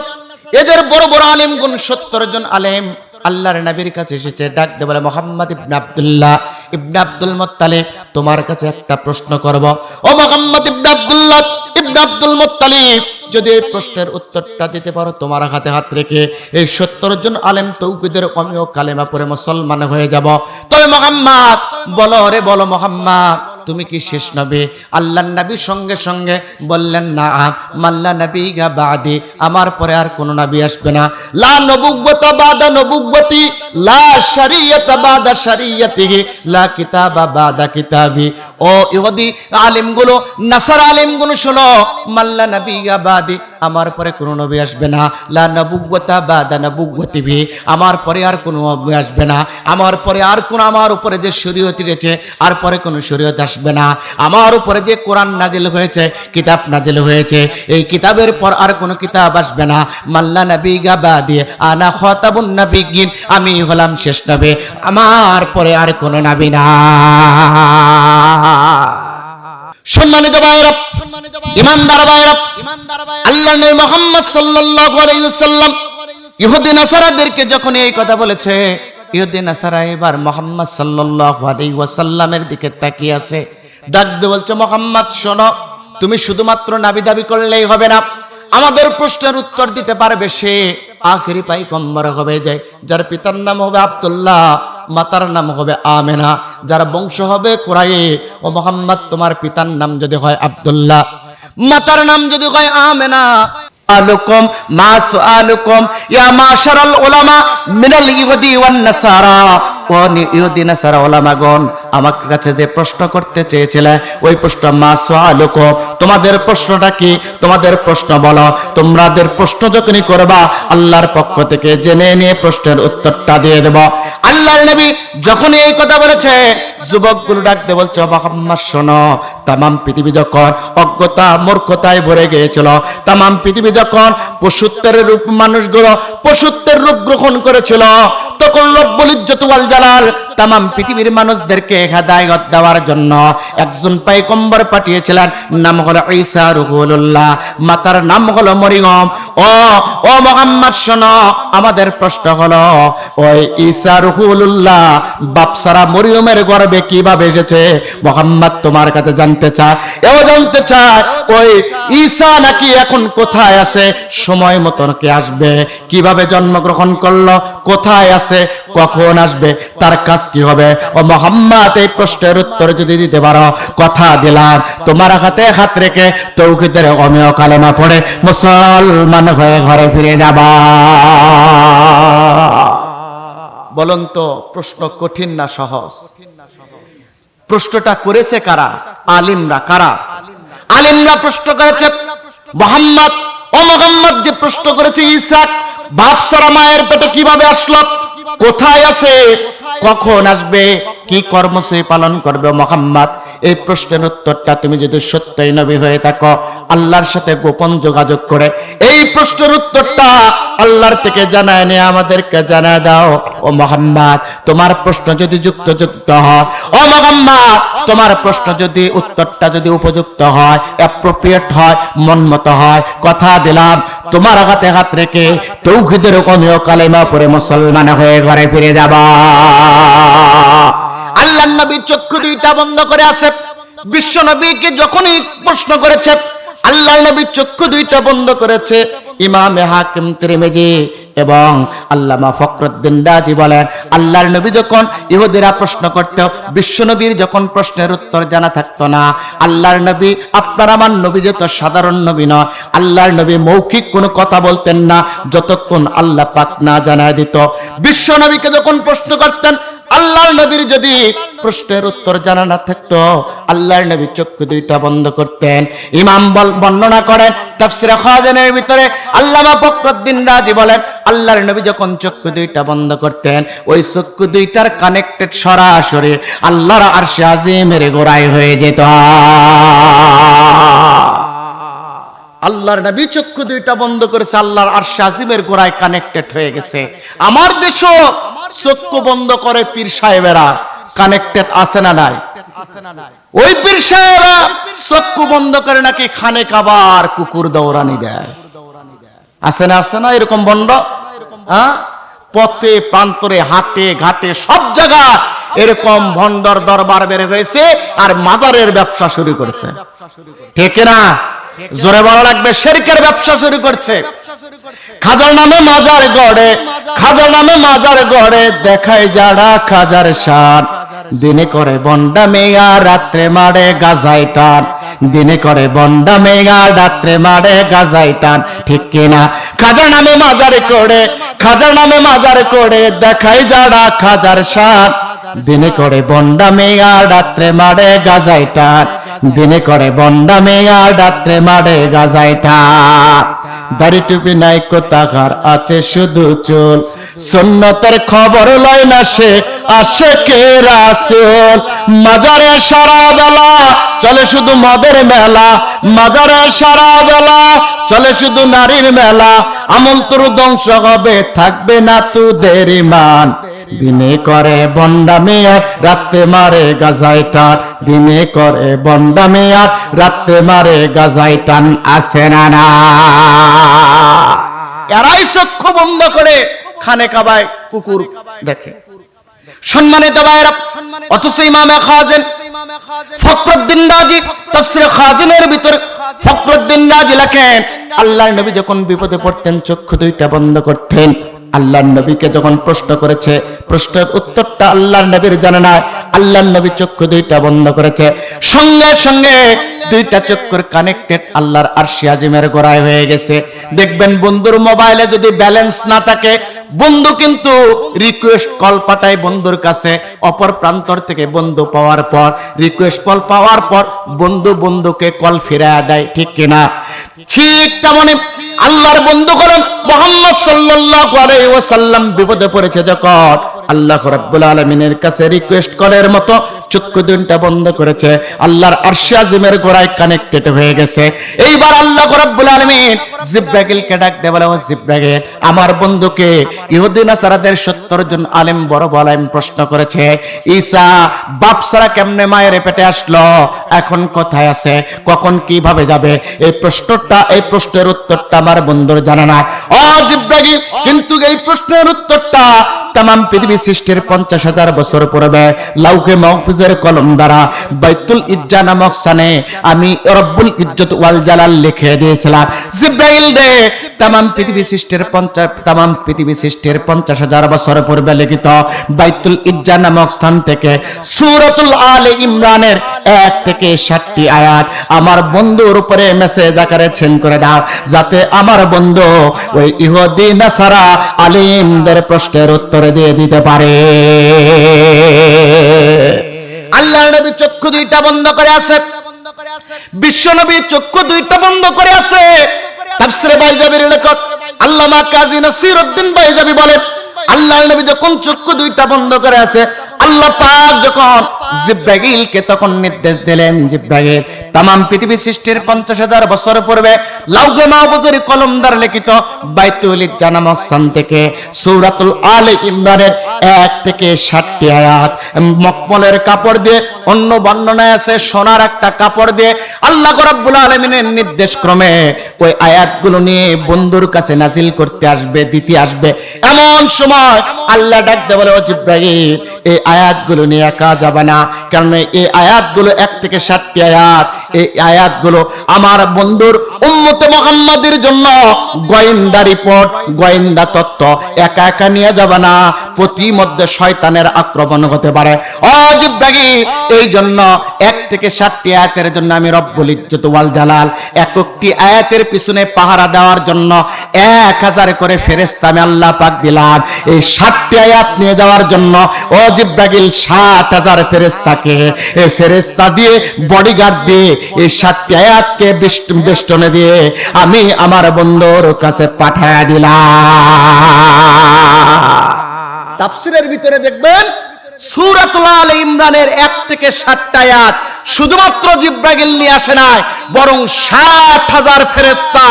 Speaker 1: এদের বড় বড় আলেম গুণ 70 জন আলেম আল্লাহর নবীর কাছে এসেছে, ডাক দিয়ে বলে, মুহাম্মদ ইবনে আব্দুল্লাহ ইবনে আব্দুল মুত্তালিব, তোমার কাছে একটা প্রশ্ন করব। ও মুহাম্মদ ইবনে আব্দুল্লাহ ইবনে আব্দুল মুত্তালিব, যদি এই প্রশ্নের উত্তরটা দিতে পারো তোমার হাতে হাত রেখে এই 70 জন আলেম তৌহিদের অমেয় কালেমা পড়ে মুসলমান হয়ে যাব। তবে মুহাম্মদ বলো রে, বলো মুহাম্মদ, তুমি কি শেষ নবী? আল্লাহর নবী সঙ্গে সঙ্গে বললেন, না, মাল্লা নবী গা বাদি, আমার পরে আর কোন নবী আসবে না। লা নবুওয়াতা বাদা নবুওয়াতি, লা শরীয়তা বাদা শরীয়তিহি, লা কিতাবা বাদা কিতাবি। ও ইহুদি আলেমগুলো, নাসারা আলেমগুলো শোনো, মাল্লা নবী গা বাদি, আমার পরে কোন নবী আসবে না। লা নবুওয়াতা বাদা নবুওয়াতিহি, আমার পরে আর কোন নবী আসবে না। আমার পরে আর কোন, আমার উপরে যে শরীয়ত রয়েছে, আর পরে কোন শরীয়ত আসবে না। আমার উপরে যে কোরআন নাজিল হয়েছে, কিতাব নাজিল হয়েছে, এই কিতাবের পর আর কোন কিতাব আসবে না। মাল্লা নবী গা বাদি আনা খাতাবুন নবিয়্যিন, আমি হলাম শেষ নবী, আমার পরে আর কোন নবী না। সম্মানিত ভাইরা, ইমানদার ভাইরা, আল্লাহর নবী মুহাম্মদ সাল্লাল্লাহু আলাইহি ওয়াসাল্লাম ইহুদি নাসারাদেরকে যখন এই কথা বলেছে, ইহুদি নাসারা এবার মুহাম্মদ সাল্লাল্লাহু আলাইহি ওয়াসাল্লামের দিকে তাকিয়ে আছে, ডাক দিয়ে বলছে, মুহাম্মদ শোনো, তুমি শুধুমাত্র নবী দাবি করলেই হবে না, আমাদের প্রশ্নের উত্তর দিতে পারবে সে আখেরি পয়গম্বর হবে, যার পিতার নাম হবে আব্দুল্লাহ, মাতার নাম হবে আমেনা, যার বংশ হবে কুরাইশ। ও মুহাম্মদ, তোমার পিতার নাম যদি হয় আব্দুল্লাহ, মাতার নাম যদি হয় আমেনা, আলুকুম মা সুআলুকুম ইয়া মাশারাল উলামা মিনাল ইহুদি ওয়ান নাসারা, ও ইহুদি নাসারা উলামাগণ, আমার কাছে যে প্রশ্ন করতে চেয়েছিলে ওই প্রশ্ন মা সুআলুকুম, তোমাদের প্রশ্নটা কি, তোমাদের প্রশ্ন বলো। তোমাদের প্রশ্ন যখনই করবা আল্লাহর পক্ষ থেকে জেনে নিয়ে প্রশ্নের উত্তরটা দিয়ে দেব। আল্লাহর নবী যখন এই কথা বলেছে, যুবকগুলো ডাকতে বলছে, মুহাম্মদ শোনো, তামাম পৃথিবী যখন অজ্ঞতা মূর্খতায় ভরে গিয়েছিল, তামাম পৃথিবী যখন পশুত্বের রূপ, মানুষগুলো পশুত্বের রূপ গ্রহণ করেছিল, তখন রব্বুল ইজ্জত ওয়াল জালাল তামাম পৃথিবীর মানুষদেরকে হেদায়েত দেওয়ার জন্য একজন পয়গম্বর পাঠিয়েছিলেন, নাম হলো ঈসা রুহুল্লাহ, মাতার নাম হলো মরিয়ম। ও মুহাম্মদ শোনো, আমাদের প্রশ্ন হলো ওই ঈসা রুহুল্লাহ বাপসারা মরিয়মের গর্ভে কিভাবে এসেছে? মুহাম্মদ তোমার কাছে জানতে চায়, এও জানতে চায় ওই ঈসা নাকি এখন কোথায় আছে, সময় মতো নাকি আসবে, কিভাবে জন্মগ্রহণ করলো, কোথায় আছে, কখন আসবে, তার কাজ কি হবে? ও মুহাম্মদ, এই প্রশ্নের উত্তর যদি দিতে পারো, কথা দিলাম তোমার হাতে হাত রেখে তাওহীদের অমেয় কালেমা পড়ে মুসলমান হয়ে ঘরে ফিরে যাবা। বলুন তো, প্রশ্ন কঠিন না সহজ? প্রশ্নটা করেছে কারা? আলিমরা। কারা? আলিমরা প্রশ্ন করেছে। মুহাম্মদ, ও মুহাম্মদ যে প্রশ্ন করেছে ঈসা বাপসারা মায়ের পেটে কিভাবে আসলো, কোথায় আছে, কখন আসবে, কি কর্মসূচি পালন করবে? মুহাম্মদ, এই প্রশ্নের উত্তরটা তুমি যদি সত্যই নবী হয়ে থাকো, আল্লাহর সাথে গোপন যোগাযোগ করে এই প্রশ্নের উত্তরটা আল্লাহর থেকে জানায় নিয়ে আমাদেরকে জানায় দাও। ও মুহাম্মদ, তোমার প্রশ্ন যদি যুক্ত হয়, ও মুহাম্মদ তোমার প্রশ্ন যদি উত্তরটা যদি উপযুক্ত হয়, অ্যাপ্রোপ্রিয়েট হয়, মনমতো হয়, কথা দিলাম তোমার হাতে হাত রেখে তাওহীদের অমেয় কালেমা পড়ে মুসলমান হয়ে ঘরে ফিরে যাবা। আল্লাহর নবী চক্ষু দুইটা বন্ধ করে আছে। বিশ্ব নবীকে যখনই প্রশ্ন করেছে, আল্লাহর নবী চক্ষু দুইটা বন্ধ করেছে। ইমামে হাকিম তিরমিজি এবং আল্লামা ফখরুদ্দিন রাজি বলেন, আল্লাহর নবী যখন ইহুদিরা প্রশ্ন করত, বিশ্ব নবীর যখন প্রশ্নের উত্তর জানা থাকতো না, আল্লাহর নবী, আপনার আমার নবী যত সাধারণ নবী নয়, আল্লাহর নবী মৌখিক কোনো কথা বলতেন না যতক্ষণ আল্লাহ পাক না জানায় দিত। বিশ্ব নবীকে যখন প্রশ্ন করতেন, আল্লাহর নবীর যদি প্রশ্নের উত্তর জানা না থাকতো, আল্লাহর নবী চক্ষু দুইটা বন্ধ করতেন। ইমাম বর্ণনা করেন তাফসীরে খাজানের ভিতরে, আল্লামা ফখরুদ্দিন রাজি বলেন, আল্লাহর নবী যখন চক্ষু দুইটা বন্ধ করতেন, ওই চক্ষু দুইটার কানেক্টেড সরাসরি আল্লাহর আরশে আজিমের গোড়ায় হয়ে যেত। আল্লাহর নবী চক্ষু দুইটা বন্ধ করেছে, আল্লাহর আরশে আজিমের গোড়ায় কানেক্টেড হয়ে গেছে। আমার দেশও চক্ষু বন্ধ করে পীর সাহেবেরা কানেক্টেড আছে না নাই? ওই পীর সাহেবরা চক্ষু বন্ধ করে নাকি খানে কাবার কুকুর দৌড়ানি দেয়। আছে না? আছে না এরকম বন্ড? হ্যাঁ, পথে প্রান্তরে হাটে ঘাটে সব জায়গায় এরকম ভন্ডর দরবার বের হয়েছে আর মাজারের ব্যবসা শুরু করেছে। ঠিক না? জোরে বলা লাগবে, শিরকের ব্যবসা শুরু করছে। খাজার নামে মাজার গড়ে, খাজার নামে মাজার গড়ে, দেখায় যারা খাজার শান, দিনে করে বন্ডা মেয়া রাত্রে মারে গাজাই টান, দিনে করে বন্ডা মেয়া রাত্রে মারে গাজাই টান। ঠিক কিনা? খাজার নামে মাজার করে, খাজার নামে মাজার করে, দেখায় যারা খাজার শান, দিনে করে বন্ডা মেয়া রাত্রে মারে গাজাই টান, দিনে করে বন্ডা মেয়া রাত্রে মারে গাজাই টান। দাড়ি টুপি নাই কোথাকার, আছে শুধু চুল, সুন্নতের খবর লয় না সে আশেকে রাসূল। মাজারে সারা বেলা চলে শুধু মদের মেলা, মাজারে সারা বেলা চলে শুধু নারীর মেলা, আমল তোর ধ্বংস হবে, থাকবে না তোদের ঈমান। দিনে করে বন্ডামি আর রাতে মারে গাজাই টান, দিনে করে বন্ডামি আর রাতে মারে গাজাই টান। আছে না না? এরাই চক্ষু বন্ধ করে খানে কাবায় কুকুর দেখে। সম্মানিত ভাইরা, অথচ ইমামে খাজেন ফখরুদ্দিন রাজি তাফসীর খাজিনের ভিতর ফখরুদ্দিন রাজি লেখেন, আল্লাহর নবী যখন বিপদে পড়তেন চক্ষু দুইটা বন্ধ করতেন। আল্লাহর নবীকে যখন প্রশ্ন করেছে, প্রশ্নের উত্তরটা আল্লাহর নবীর জানা নাই, আল্লাহর নবী চক্ষু দুইটা বন্ধ করেছে, সঙ্গে সঙ্গে দুইটা চক্ষুর কানেক্টেড আল্লাহর আরশে আজিমের গোড়ায় হয়ে গেছে। দেখবেন বন্ধুর মোবাইলে যদি ব্যালেন্স না থাকে, বন্ধু কিন্তু রিকোয়েস্ট কল পাঠায় বন্ধুর কাছে, অপর প্রান্তর থেকে বন্ধু পাওয়ার পর রিকোয়েস্ট কল পাওয়ার পর বন্ধু বন্ধুকে কল ফিরায় দেয়, ঠিক কিনা? ঠিক তেমনি আল্লাহর বন্ধু করেন মুহাম্মদ সাল্লাল্লাহু আলাইহি ওয়াসাল্লাম বিপদে পড়েছে যখন, আল্লাহ রাব্বুল আলামিনের কাছে রিকোয়েস্ট কলের মতো চক্ষু দুইটা বন্ধ করেছে, আল্লাহর আরশে আজিমের গোড়ায় কানেক্টেড হয়ে গেছে। এইবার আল্লাহ রাব্বুল আলামিন জিবরাইলকে ডাক দিয়ে বলে, ও জিবরাইল, আমার বন্ধুকে ইহুদি নাসারাদের 70 জন আলেম বড় বড় আলেম প্রশ্ন করেছে, ঈসা বাপ ছাড়া কেমনে মায়ের পেটে আসলো, এখন কোথায় আছে, কখন কিভাবে যাবে, এই প্রশ্নের উত্তরটা আমার বন্ধুর জানা না। ও জিবরাইল, কিন্তু এই প্রশ্নের উত্তরটা তামাম পৃথিবী সৃষ্টির 50,000 বছর পূর্বে লাউহে মাহফুজের কলম দ্বারা বাইতুল ইজ্জা নামক স্থানে আমি রব্বুল ইজ্জত ওয়াল জালাল লিখে দিয়েছিলাম। জিবরাইল রে, তামাম পৃথিবী সৃষ্টির 50,000 বছর পূর্বে লিখিত বাইতুল ইজ্জা নামক স্থান থেকে সূরাতুল আলে ইমরানের 1 থেকে 7টি আয়াত আমার বন্ধুর উপরে মেসেজ আকারে সেন্ড করে দাও, যাতে আমার বন্ধু ওই ইহুদি নাসারা আলেমদের প্রশ্নের উত্তর দিয়ে দিতে পারে। আল্লাহর নবী চক্ষু দুইটা বন্ধ করে আছে, বিশ্ব নবী চক্ষু দুইটা বন্ধ করে আছে। তাফসীরে বাইজাবির লেখক আল্লামা কাজী নাসিরউদ্দিন বাইজাবি বলেন, আল্লাহর নবী যখন চক্ষু দুইটা বন্ধ করে আছে, আল্লাহ পাক যখন জিবরাইলকে তখন নির্দেশ দিলেন, জিবরাইল তামাম পৃথিবী সৃষ্টির 50,000 বছর পূর্বে লাউহে মাহফুজের কলম দ্বারা লিখিত বাইতুল ইজ্জা নামক স্থান থেকে সূরাতুল আলে ইমরানের 1 থেকে 7টি আয়াত মখমলের কাপড় দিয়ে, অন্য বর্ণনায় আছে সোনার একটা কাপড় দিয়ে আল্লাহ রাব্বুল আলামিনের নির্দেশ ক্রমে ওই আয়াতগুলো নিয়ে বন্ধুর কাছে নাজিল করতে আসবে, দিতে আসবে। এমন সময় আল্লাহ ডাক দিয়ে বলে, ও জিবরাইল, এই আয়াতগুলো নিয়ে একা যাবে না, কারণ এই আয়াতগুলো 1 থেকে 7টি আয়াত, এই আয়াতগুলো আমার বন্ধুর উম্মতে মুহাম্মাদের জন্য গোয়েন্দা রিপোর্ট, গোয়েন্দা তথ্য, একা একা নিয়ে যাবে না, প্রতিমধ্যে শয়তানের আক্রমণ হতে পারে। ও জিবরাইল, এই জন্য 1 থেকে 7টি আয়াতের জন্য আমি রব্বুল ইজ্জত ওয়াল জালাল একটি আয়াতের পিছনে পাহারা দেওয়ার জন্য 1000 করে ফেরেশতা আমি আল্লাহ পাক দিলাম। এই 7টি আয়াত নিয়ে যাওয়ার জন্য ও জিবরাইল 7000 ফেরেশতাকে এই ফেরেশতা দিয়ে বডিগার্ড দিয়ে এই 7টি আয়াতকে বেষ্টনে দিয়ে আমি আমার বন্ধুর কাছে পাঠিয়ে দিলাম। তাফসীরের ভিতরে দেখবেন সূরাতুল আলে ইমরানের 1 থেকে 7টা আয়াত শুধুমাত্র জিবরাইল নিয়ে আসে নাই, বরং 70,000 ফেরেশতা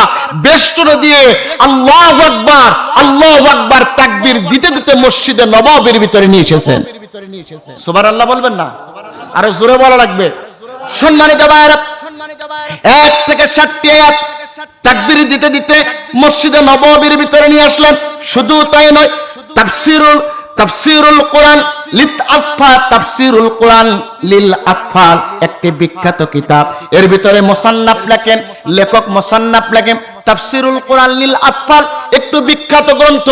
Speaker 1: বেষ্টনে দিয়ে আল্লাহু আকবার আল্লাহু আকবার তাকবীর দিতে দিতে মসজিদে নববীর ভিতরে নিয়ে এসেছেন। সুবহানাল্লাহ বলবেন না? আরো জোরে বলা লাগবে। সম্মানিত ভাইরা, 1 থেকে 7টি আয়াত তাকবীর দিতে দিতে মসজিদে নববীর ভিতরে নিয়ে আসলেন। শুধু তাই নয়, তাফসীরুল কোরআন লিল আতফাল, তাফসীরুল কোরআন লিল আতফাল একটি বিখ্যাত কিতাব। এর ভিতরে মুসান্নাফ লেখেন, লেখক মুসান্নাফ লেখেন তাফসীরুল কোরআন লিল আতফাল, একটু বিখ্যাত গ্রন্থ।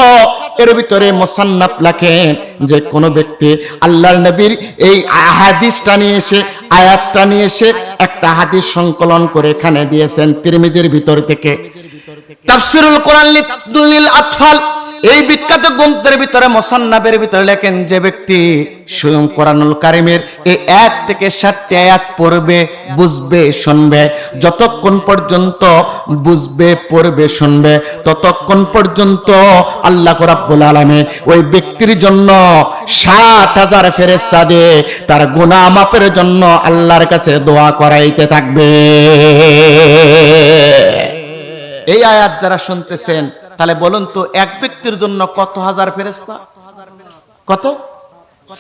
Speaker 1: এর ভিতরে মুসান্নাফ লেখেন যে কোন ব্যক্তি আল্লাহর নবীর এই হাদিসটা নিয়ে এসে, আয়াতটা নিয়ে এসে একটা হাদিস সংকলন করে এখানে দিয়েছেন তিরমিজির ভিতর থেকে। তাফসীরুল কোরআন লিল আতফাল এই বিখ্যাত গ্রন্থের ভিতরে মুসান্নাফের ভিতরে লেখেন যে ব্যক্তি স্বয়ং কোরআনুল কারীমের এই 1 থেকে 7টি আয়াত পড়বে, বুঝবে, শুনবে, যতক্ষণ পর্যন্ত বুঝবে, পড়বে, শুনবে, ততক্ষণ পর্যন্ত আল্লাহ রাব্বুল আলামিন ওই ব্যক্তির জন্য 70,000 ফেরেশতা দিয়ে তার গুনাহ মাফের জন্য আল্লাহর কাছে দোয়া করাইতে থাকবে। এই আয়াত যারা শুনতেছেন, তাহলে বলুন তো এক ব্যক্তির জন্য কত হাজার ফেরেশতা? কত?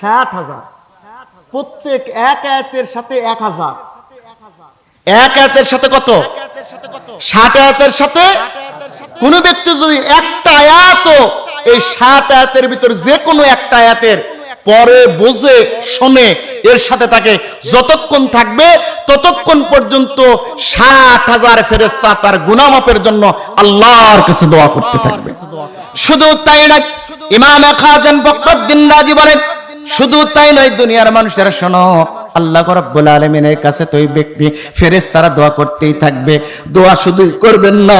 Speaker 1: 60,000। প্রত্যেক এক আয়াতের সাথে 1000, এক আয়াতের সাথে কত? 60 আয়াতের সাথে কোন ব্যক্তি যদি একটা আয়াত এই 60 আয়াতের ভিতর যে কোনো একটা আয়াতের পরে বোঝে শোনে, এর সাথে তাকে যতক্ষণ থাকবে ততক্ষণ পর্যন্ত 60,000 ফেরেশতা তার গুনাহ মাফের জন্য আল্লাহর কাছে দোয়া করতে থাকবে। শুধু তাই না, ইমাম খাজান ফখরুদ্দীন রাজি বলেন, শুধু তাই নয়, দুনিয়ার মানুষেরা শোনো, আল্লাহ রাব্বুল আলামিনের কাছে তো ওই ব্যক্তি ফেরেশতারা দোয়া করতেই থাকবে। দোয়া শুধু করবেন না,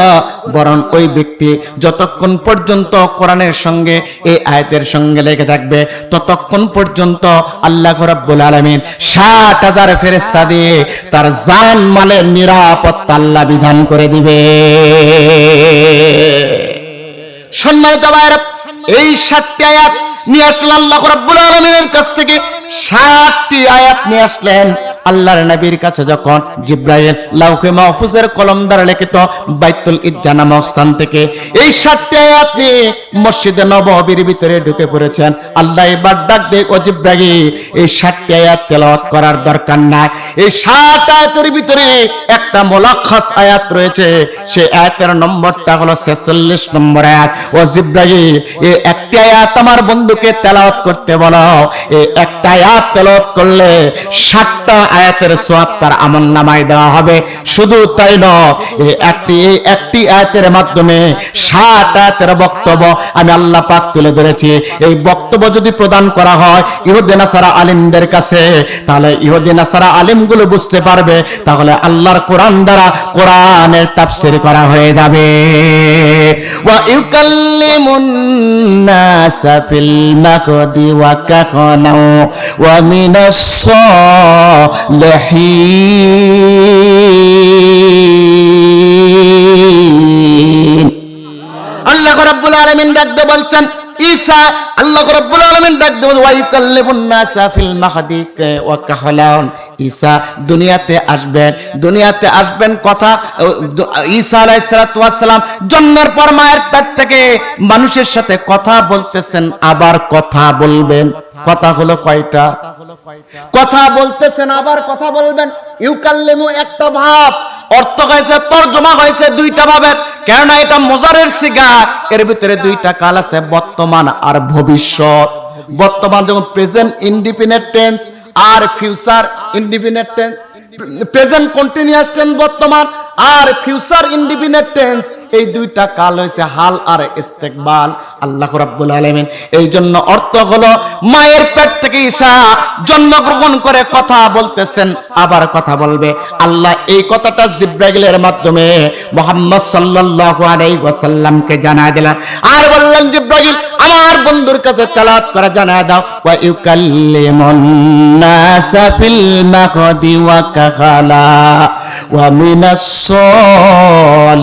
Speaker 1: বরং ওই ব্যক্তি যতক্ষণ পর্যন্ত কোরআনের সঙ্গে এই আয়াতের সঙ্গে লেগে থাকবে ততক্ষণ পর্যন্ত আল্লাহ রাব্বুল আলামিন 60,000 ফেরেশতা দিয়ে তার জান মালের নিরাপত্তা আল্লাহ বিধান করে দিবে। সম্মানিত ভাইরা, এই 60টি আয়াত নিয়ে আসলেন আল্লাহ রাব্বুল আলামিনের কাছ থেকে। 60টি আয়াত নিয়ে আসলেন আল্লাহর নবীর কাছে। যখন জিব্রাইল লাউহে মাহফুজের কলম দ্বারা লিখিত বাইতুল ইজ্জা নামক স্থান থেকে এই 60টি আয়াত নিয়ে মসজিদে নববীর ভিতরে ঢুকে পড়েছেন, আল্লাহ এবার ডাক দিয়ে, ও জিব্রাইল, এই 60টি আয়াত তেলাওয়াত করার দরকার নাই। এই 60 আয়াতের ভিতরে একটা মুলাক্খাস আয়াত রয়েছে, সেই আয়াতের নম্বরটা হলো 46 নম্বর আয়াত। ও জিব্রাইল, এই একটি আয়াত আমার বন্ধুকে তেলাওয়াত করতে বলো। এই একটা আয়াত তেলাওয়াত করলে 60টা আয়াতের সওয়াব তার আমলনামায় দেওয়া হবে। শুধু তাই নয়, এই একটি আয়াতের মাধ্যমে 60 আয়াতের বক্তব্য আমি আল্লাহ পাক তুলে ধরেছি। এই বক্তব্য যদি প্রদান করা হয় ইহুদি নাসারা আলিমদের কাছে, তাহলে ইহুদি নাসারা আলিমগুলো বুঝতে পারবে, তাহলে আল্লাহর কোরআন দ্বারা কোরআনের তাফসীর করা হয়ে যাবে। ওয়া ইউকাল্লিমুন নাসা ফিল মাহদি ওয়া কাহনা ওয়া মিনাস সালিহিন। আল্লাহ রাব্বুল আলামিন ডাক দিয়ে বলছেন, ঈসা, আল্লাহ রাব্বুল আলামিন ডাক দিয়ে ওয়া ইউকাল্লিমুন নাসা ফিল মাহদি ওয়া কাহলান, ঈসা দুনিয়াতে আসবেন কথা। ঈসা আলাইহিস সালাতু ওয়াস সালাম জন্মের পর মায়ের পেট থেকে মানুষের সাথে কথা বলতেছেন, আবার কথা বলবেন। কথা হলো কয়টা? কথা বলতেছেন, আবার কথা বলবেন। ইউকাল্লিমু একটা ভাব, অর্থ হয়েছে, তরজমা হয়েছে দুইটা ভাবের, কেননা এটা মুজারের সিগা, এর ভিতরে দুইটা কাল আছে, বর্তমান আর ভবিষ্যৎ। বর্তমান যখন প্রেজেন্ট ইনডিফিনিট টেন্স আর future indefinite tense, present continuous tense বর্তমান আর ফিউচার ইনডিফিনিট টেন্স, এই দুইটা কাল হয়েছে হাল আর ইস্তেকবাল। আল্লাহ রাব্বুল আলামিন এই জন্য অর্থ হলো মায়ের পেট থেকে ঈসা জন্মগ্রহণ করে কথা বলতেছেন, আবার কথা বলবে। আল্লাহ এই কথাটা জিব্রাইলের মাধ্যমে মুহাম্মদ সাল্লাল্লাহু আলাইহি ওয়াসাল্লামকে জানায় দিলেন, আর বললেন, জিব্রাইল আমার বন্ধুর কাছে তেলাওয়াত করে জানায় দাও, ওয়া ইউকাল্লিমুন নাসা ফিল মাহদি ওয়া কাহলা ওয়া মিনাস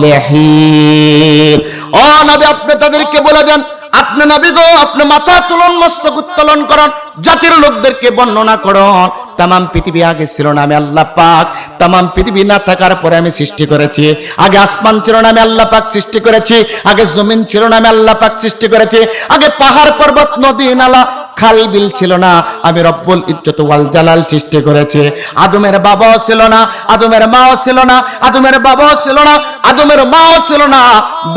Speaker 1: সালিহিন। ও নবী, আপনি তাদেরকে বলে দেন, আপনি নবী গো, আপনি মাথা তুলন, মস্তক উত্তোলন করুন, জাতির লোকদেরকে বর্ণনা করুন, তামাম পৃথিবী আগে ছিল না, আমি আল্লাহ পাক তামাম পৃথিবী না থাকার পরে আমি সৃষ্টি করেছি। আগে আসমান ছিল না, আমি আল্লাহ পাক সৃষ্টি করেছি। আগে জমিন ছিল না, আমি আল্লাহ পাক সৃষ্টি করেছি। আগে পাহাড় পর্বত নদী নালা খাল বিল ছিল না, আমি রব্বুল ইজ্জত ওয়াল জালাল সৃষ্টি করেছি। আদমের বাবাও ছিল না, আদমের মাও ছিল না, আদমের বাবাও ছিল না, আদমের মাও ছিল না।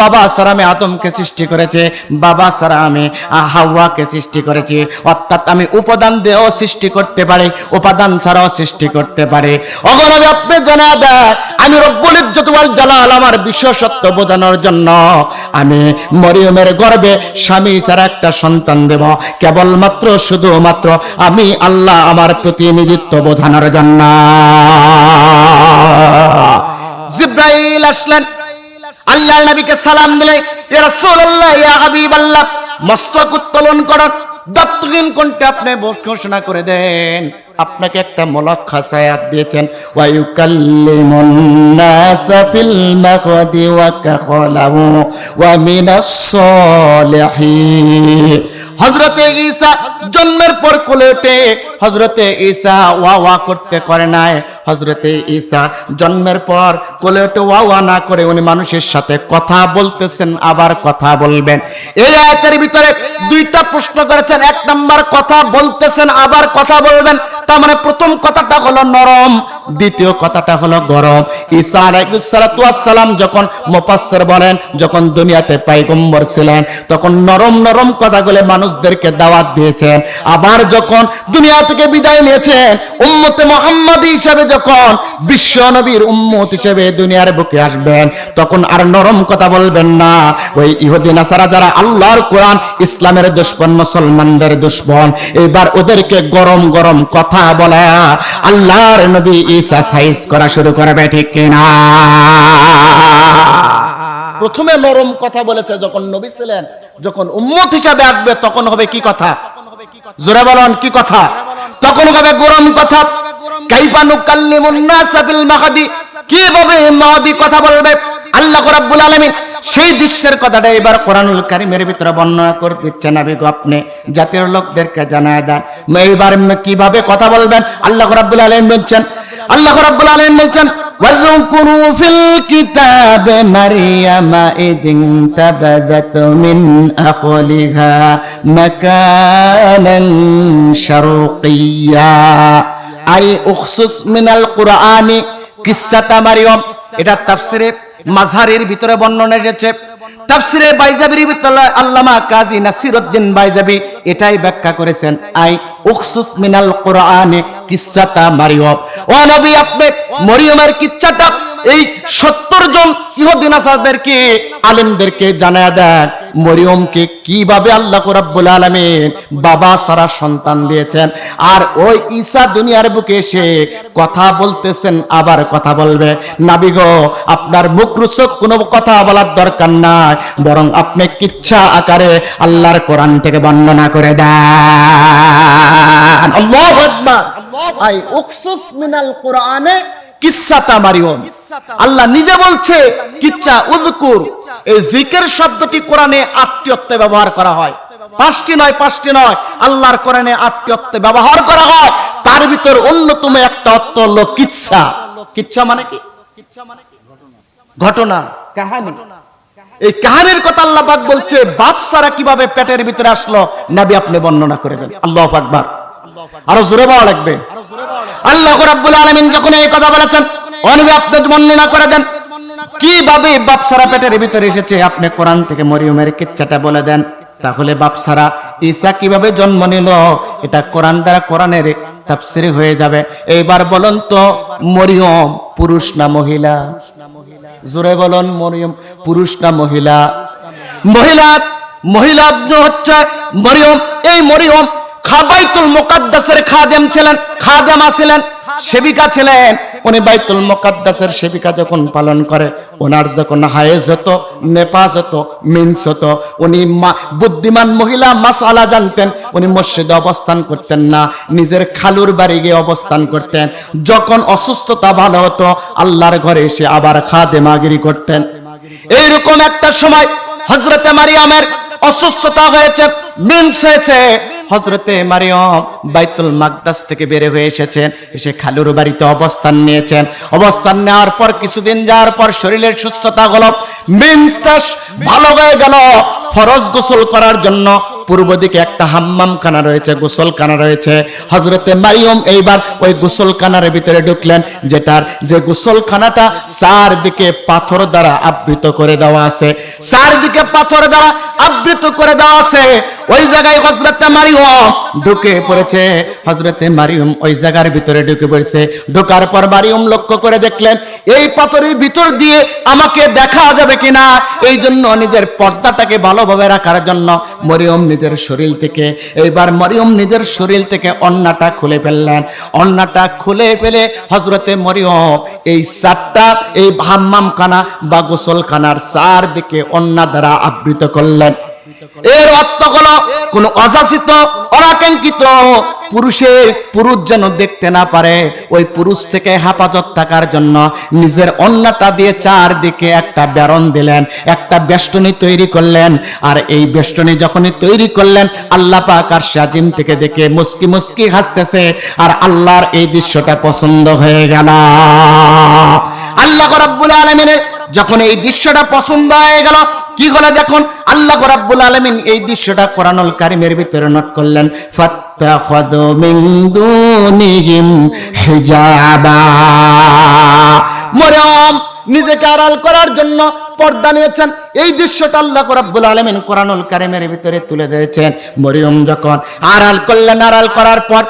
Speaker 1: বাবা ছাড়া আমি আদমকে সৃষ্টি করেছি, বাবা ছাড়া আমি হাওয়াকে সৃষ্টি করেছি। অর্থাৎ আমি উপাদান দিয়েও সৃষ্টি করতে পারি, উপাদান ছাড়াও সৃষ্টি করতে পারি। অগণবে আপনি জানা দেয়, আমি রব্বুল ইজ্জত ওয়াল জালাল আমার বিশেষত্ব বোঝানোর জন্য আমি মরিয়মের গর্ভে স্বামী ছাড়া একটা সন্তান দেব, কেবলমাত্র শুধুমাত্র আমি আল্লাহ আমার প্রতিনিধিত্ব বোঝানোর জন্য। জিব্রাইল আসলেন, আল্লাহর নবীকে সালাম দিলেন, ইয়া রাসূলুল্লাহ, ইয়া হাবিবাল্লাহ, মস্তক উত্তোলন করুন, দাত্তহীন কণ্ঠে আপনি ঘোষণা করে দেন। আপনাকে একটা মুলাক্খাস আয়াত দিয়েছেন, ওয়া ইউকাল্লিমুন নাসা ফিল মাহদি ওয়া কাহলা ওয়া মিনাস সালিহিন। হযরতে ঈসা জন্মের পর কোলে উঠে হযরতে ঈসা ওয়া ওয়া করতে করে নাই। হযরতে ঈসা জন্মের পর কোলে উঠে ওয়া ওয়া না করে উনি মানুষের সাথে কথা বলতেছেন, আবার কথা বলবেন। এই আয়াতের ভিতরে দুইটা প্রশ্ন করেছেন। এক নাম্বার, কথা বলতেছেন আবার কথা বলবেন, তার মানে প্রথম কথাটা হলো নরম, দ্বিতীয় কথাটা হলো গরম। ঈসা আলাইহিস সালাতু ওয়াস সালাম যখন মুফাসসির বলেন যখন দুনিয়াতে পয়গম্বর ছিলেন তখন নরম নরম কথাগুলো মানুষদেরকে দাওয়াত দিয়েছেন। আবার যখন দুনিয়া থেকে বিদায় নিয়েছেন উম্মতে মুহাম্মাদী হিসেবে যখন বিশ্ব নবীর উম্মত হিসেবে দুনিয়ার বুকে আসবেন তখন আর নরম কথা বলবেন না। ওই ইহুদি নাসারা যারা আল্লাহর কোরআন ইসলামের দুশমন মুসলমানদের দুশমন এবার ওদেরকে গরম গরম কথা বলা আল্লাহর নবী ঈসা সাইজ করা শুরু করবে, ঠিক কিনা? প্রথমে নরম কথা বলেছে যখন নবী ছিলেন, যখন উম্মত হিসাবে আসবে তখন হবে কি কথা? জোরে বলেন কি কথা? তখন হবে গরম কথা। কাইফা নুকাল্লিমুন নাসা ফিল মাহদি, কিভাবে মাহদি কথা বলবে? আল্লাহ রাব্বুল আলামিন সেই দৃশ্যের কথাটা এবার কোরআনুল কারীমের ভিতরে বর্ণনা করে দিচ্ছেন। নবী গো আপনি জাতির লোকদেরকে জানায় দেন এইবার কিভাবে কথা বলবেন। আল্লাহ রাব্বুল আলামিন বলছেন, আল্লাহ রাব্বুল আলামিন বলছেন ওয়াযকুরু ফিল কিতাবে মারইয়ামা ইদিন তাবাদাত মিন আখলিহা মাকানান শারকিয়্যা আই উখসুস মিনাল কুরআনি কিসসাতা মারইয়াম। এটা তাফসিরে মাযহারের ভিতরে বর্ণনা এসেছে। তাফসিরে বাইজাবির ভিতরে আল্লামা কাজী নাসিরউদ্দিন বাইজাবি এটাই ব্যাখ্যা করেছেন আই উখসুস মিনাল কুরআনি কিসসাতা মারইয়াম। ও নবী আপনি মরিয়মের কিচ্ছাটা এই 70 জন ইহুদি নাসারদেরকে আলেমদেরকে জানায়া দেন মরিয়মকে কিভাবে আল্লাহ রাব্বুল আলামিন বাবা সারা সন্তান দিয়েছেন। আর ওই ঈসা দুনিয়ার বুকে এসে কথা বলতেছেন, আবার কথা বলবে। নবী গো আপনার মুখরোচক কোনো কথা বলার দরকার নাই, বরং আপনি কিচ্ছা আকারে আল্লাহর কোরআন থেকে বর্ণনা করে দেন। আল্লাহু আকবার। আই উখসুস মিনাল কুরআনে কিসসাতা মারইয়াম। আল্লাহ নিজে বলছে কিচ্ছা উযকুর। এই জিকির শব্দটি কোরআনে 8টি অর্থে ব্যবহার করা হয়, 5টি নয়। আল্লাহর কোরআনে 8টি অর্থে ব্যবহার করা হয়। তার ভিতর অন্যতম একটা অর্থ হলো কিচ্ছা। কিচ্ছা মানে কি? ঘটনা, কাহিনী। এই কাহিনীর কথা আল্লাহ পাক বলছে বাপ সারা কিভাবে পেটের ভিতরে আসলো নবী আপনি বর্ণনা করে দেন। আল্লাহু আকবার। আরো জোরে বলা লাগবে। আল্লাহ রাব্বুল আলামিন যখন এই কথা বলেছেন নবী আপনি বর্ণনা করে দেন কিভাবে বাপ সারা পেটের ভিতরে এসেছে। আপনি কোরআন থেকে মরিয়মের কিচ্ছাটা বলে দেন। তাহলে বাপ সারা ঈসা কিভাবে জন্ম নিল এটা কোরআন দ্বারা কোরআনের তাফসীর হয়ে যাবে। এইবার বলুন তো মরিয়ম পুরুষ না মহিলা? জোরে বলুন মরিয়ম পুরুষ না মহিলা? মহিলা হচ্ছে মরিয়ম। এই মরিয়ম বাইতুল মুকাদ্দাসের খাদেম ছিলেন, খাদেমা ছিলেন, সেবিকা ছিলেন। উনি বাইতুল মুকাদ্দাসের সেবিকা যখন পালন করে ওনার যখন হায়েজ হতো, নেপাজ হতো, মিন্স হতো, উনি বুদ্ধিমান মহিলা মাসআলা জানতেন। উনি মসজিদে অবস্থান করতেন না, নিজের খালুর বাড়ি গিয়ে অবস্থান করতেন। যখন অসুস্থতা ভালো হতো আল্লাহর ঘরে এসে আবার খাদেমাগিরি করতেন। এইরকম একটা সময় হযরতে মারিয়ামের অসুস্থতা হয়েছে, মিন্স হয়েছে। হযরতে মারিয়াম বাইতুল মাকদাস থেকে বের হয়ে এসেছেন, এসে খালুর বাড়িতে অবস্থান নিয়েছেন। অবস্থান নেওয়ার পর কিছুদিন যাওয়ার পর শরীরের সুস্থতা হলো, মিন্সটা ভালো হয়ে গেল। ফরজ গোসল করার জন্য পূর্ব দিকে একটা হাম্মামখানা রয়েছে, গোসলখানা রয়েছে। হযরতে মারিয়াম এইবার ওই গোসলখানার ভিতরে ঢুকলেন, যে গোসলখানাটা চারদিকে পাথর দ্বারা আবৃত করে দেওয়া আছে, চারদিকে পাথর দ্বারা আবৃত করে দেওয়া আছে। ওই জায়গায় হযরতে মারিয়াম ঢুকে পড়েছে। হযরতে মারিয়াম ওই জায়গার ভিতরে ঢুকে পড়েছে। ঢোকার পর মারিয়াম লক্ষ্য করে দেখলেন এই পাথরের ভিতর দিয়ে আমাকে দেখা যাবে কিনা। এই জন্য নিজের পর্দাটাকে ভালোভাবে রাখার জন্য মরিয়ম নিজের শরীর থেকে ওড়নাটা খুলে ফেললেন। ওড়নাটা খুলে ফেলে হযরতে মরিয়ম এই চারটা এই হাম্মামখানা বা গোসলখানার চারদিকে ওড়না দ্বারা আবৃত করলেন। এর অর্থ হলো কোন অযাচিত অনাকাঙ্ক্ষিত পুরুষ যেন দেখতে না পারে, ওই পুরুষ থেকে হেফাজত থাকার জন্য নিজের ওড়নাটা দিয়ে চারদিকে একটা বেরন দিলেন, একটা বেষ্টনী তৈরি করলেন। আর এই বেষ্টনী যখনই তৈরি করলেন আল্লাহ পাক আরশে আজিম থেকে দেখে মুস্কি মুস্কি হাসতেছে। আর আল্লাহর এই দৃশ্যটা পছন্দ হয়ে গেল। আল্লাহ রাব্বুল আলামিনের যখন এই দৃশ্যটা পছন্দ হয়ে গেল কি হলো দেখুন, আল্লাহ রাব্বুল আলামিন এই দৃশ্যটা কোরআনুল কারীমের ভিতরে নোট করলেন। ওয়াত্তাখাযু মিন দুনিহিম হিজাবা। মরিয়ম নিজেকে আড়াল করার জন্য পর্দা নিয়েছেন। এই দৃশ্যটা আল্লাহ রাব্বুল আলামিন কোরআনুল কারীমের ভিতরে তুলে ধরেছেন। মরিয়ম যখন আড়াল করলেন, আড়াল করার পর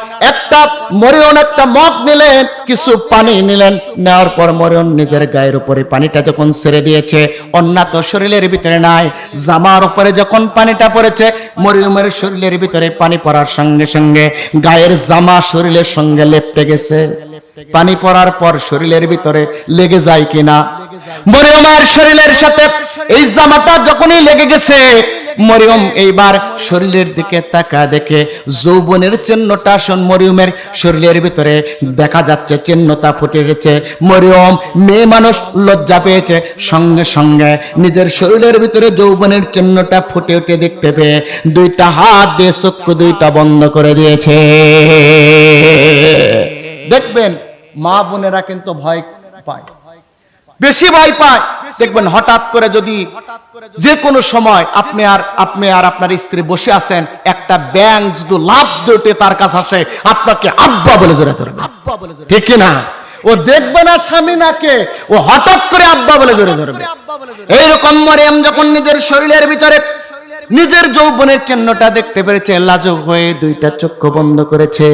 Speaker 1: মরিয়ম একটা মগ নিলেন, কিছু পানি নিলেন, নেওয়ার পর মরিয়ম নিজের গায়ের উপরে পানিটা যখন ছেড়ে দিয়েছে, অন্যান্য শরীরের ভিতরে নাই, জামার উপরে যখন পানিটা পড়েছে, মরিয়মের শরীরের ভিতরে পানি পড়ার সঙ্গে সঙ্গে গায়ের জামা শরীরের সঙ্গে লেপটে গেছে। পানি পড়ার পর শরীরের ভিতরে লেগে যায় কিনা? মরিয়মের শরীরের সাথে এই জামাটা যখনই লেগে গেছে, মরিয়ম এইবার শরীরের দিকে তাকা দেখে যৌবনের চিহ্নটা মরিয়মের শরীরের ভিতরে দেখা যাচ্ছে, চিহ্নটা ফুটে গেছে। মরিয়ম মেয়ে মানুষ লজ্জা পেয়েছে, সঙ্গে সঙ্গে নিজের শরীরের ভিতরে যৌবনের চিহ্নটা ফুটে উঠে দেখতে পেয়ে দুইটা হাত দিয়ে চক্ষু দুইটা বন্ধ করে দিয়েছে। দেখবেন মা বোনেরা কিন্তু ভয় পায়, বেশি ভয় পায়। দেখবেন হঠাৎ করে যদি যে কোনো সময় আপনি আর আপনার স্ত্রী বসে আছেন, একটা ব্যাঙ যদি লাফ দিয়ে তার কাছে আসে, আপনাকে আব্বা বলে জোরে ধরবে, ঠিক না? ও দেখবে না স্বামী নাকে, ও হঠাৎ করে আব্বা বলে জোরে ধরবে। এইরকম মরিয়ম যখন নিজের শরীরের ভিতরে নিজের যৌবনের চিহ্নটা দেখতে পেরেছে, লাজুক হয়ে দুইটা চক্ষু বন্ধ করেছে।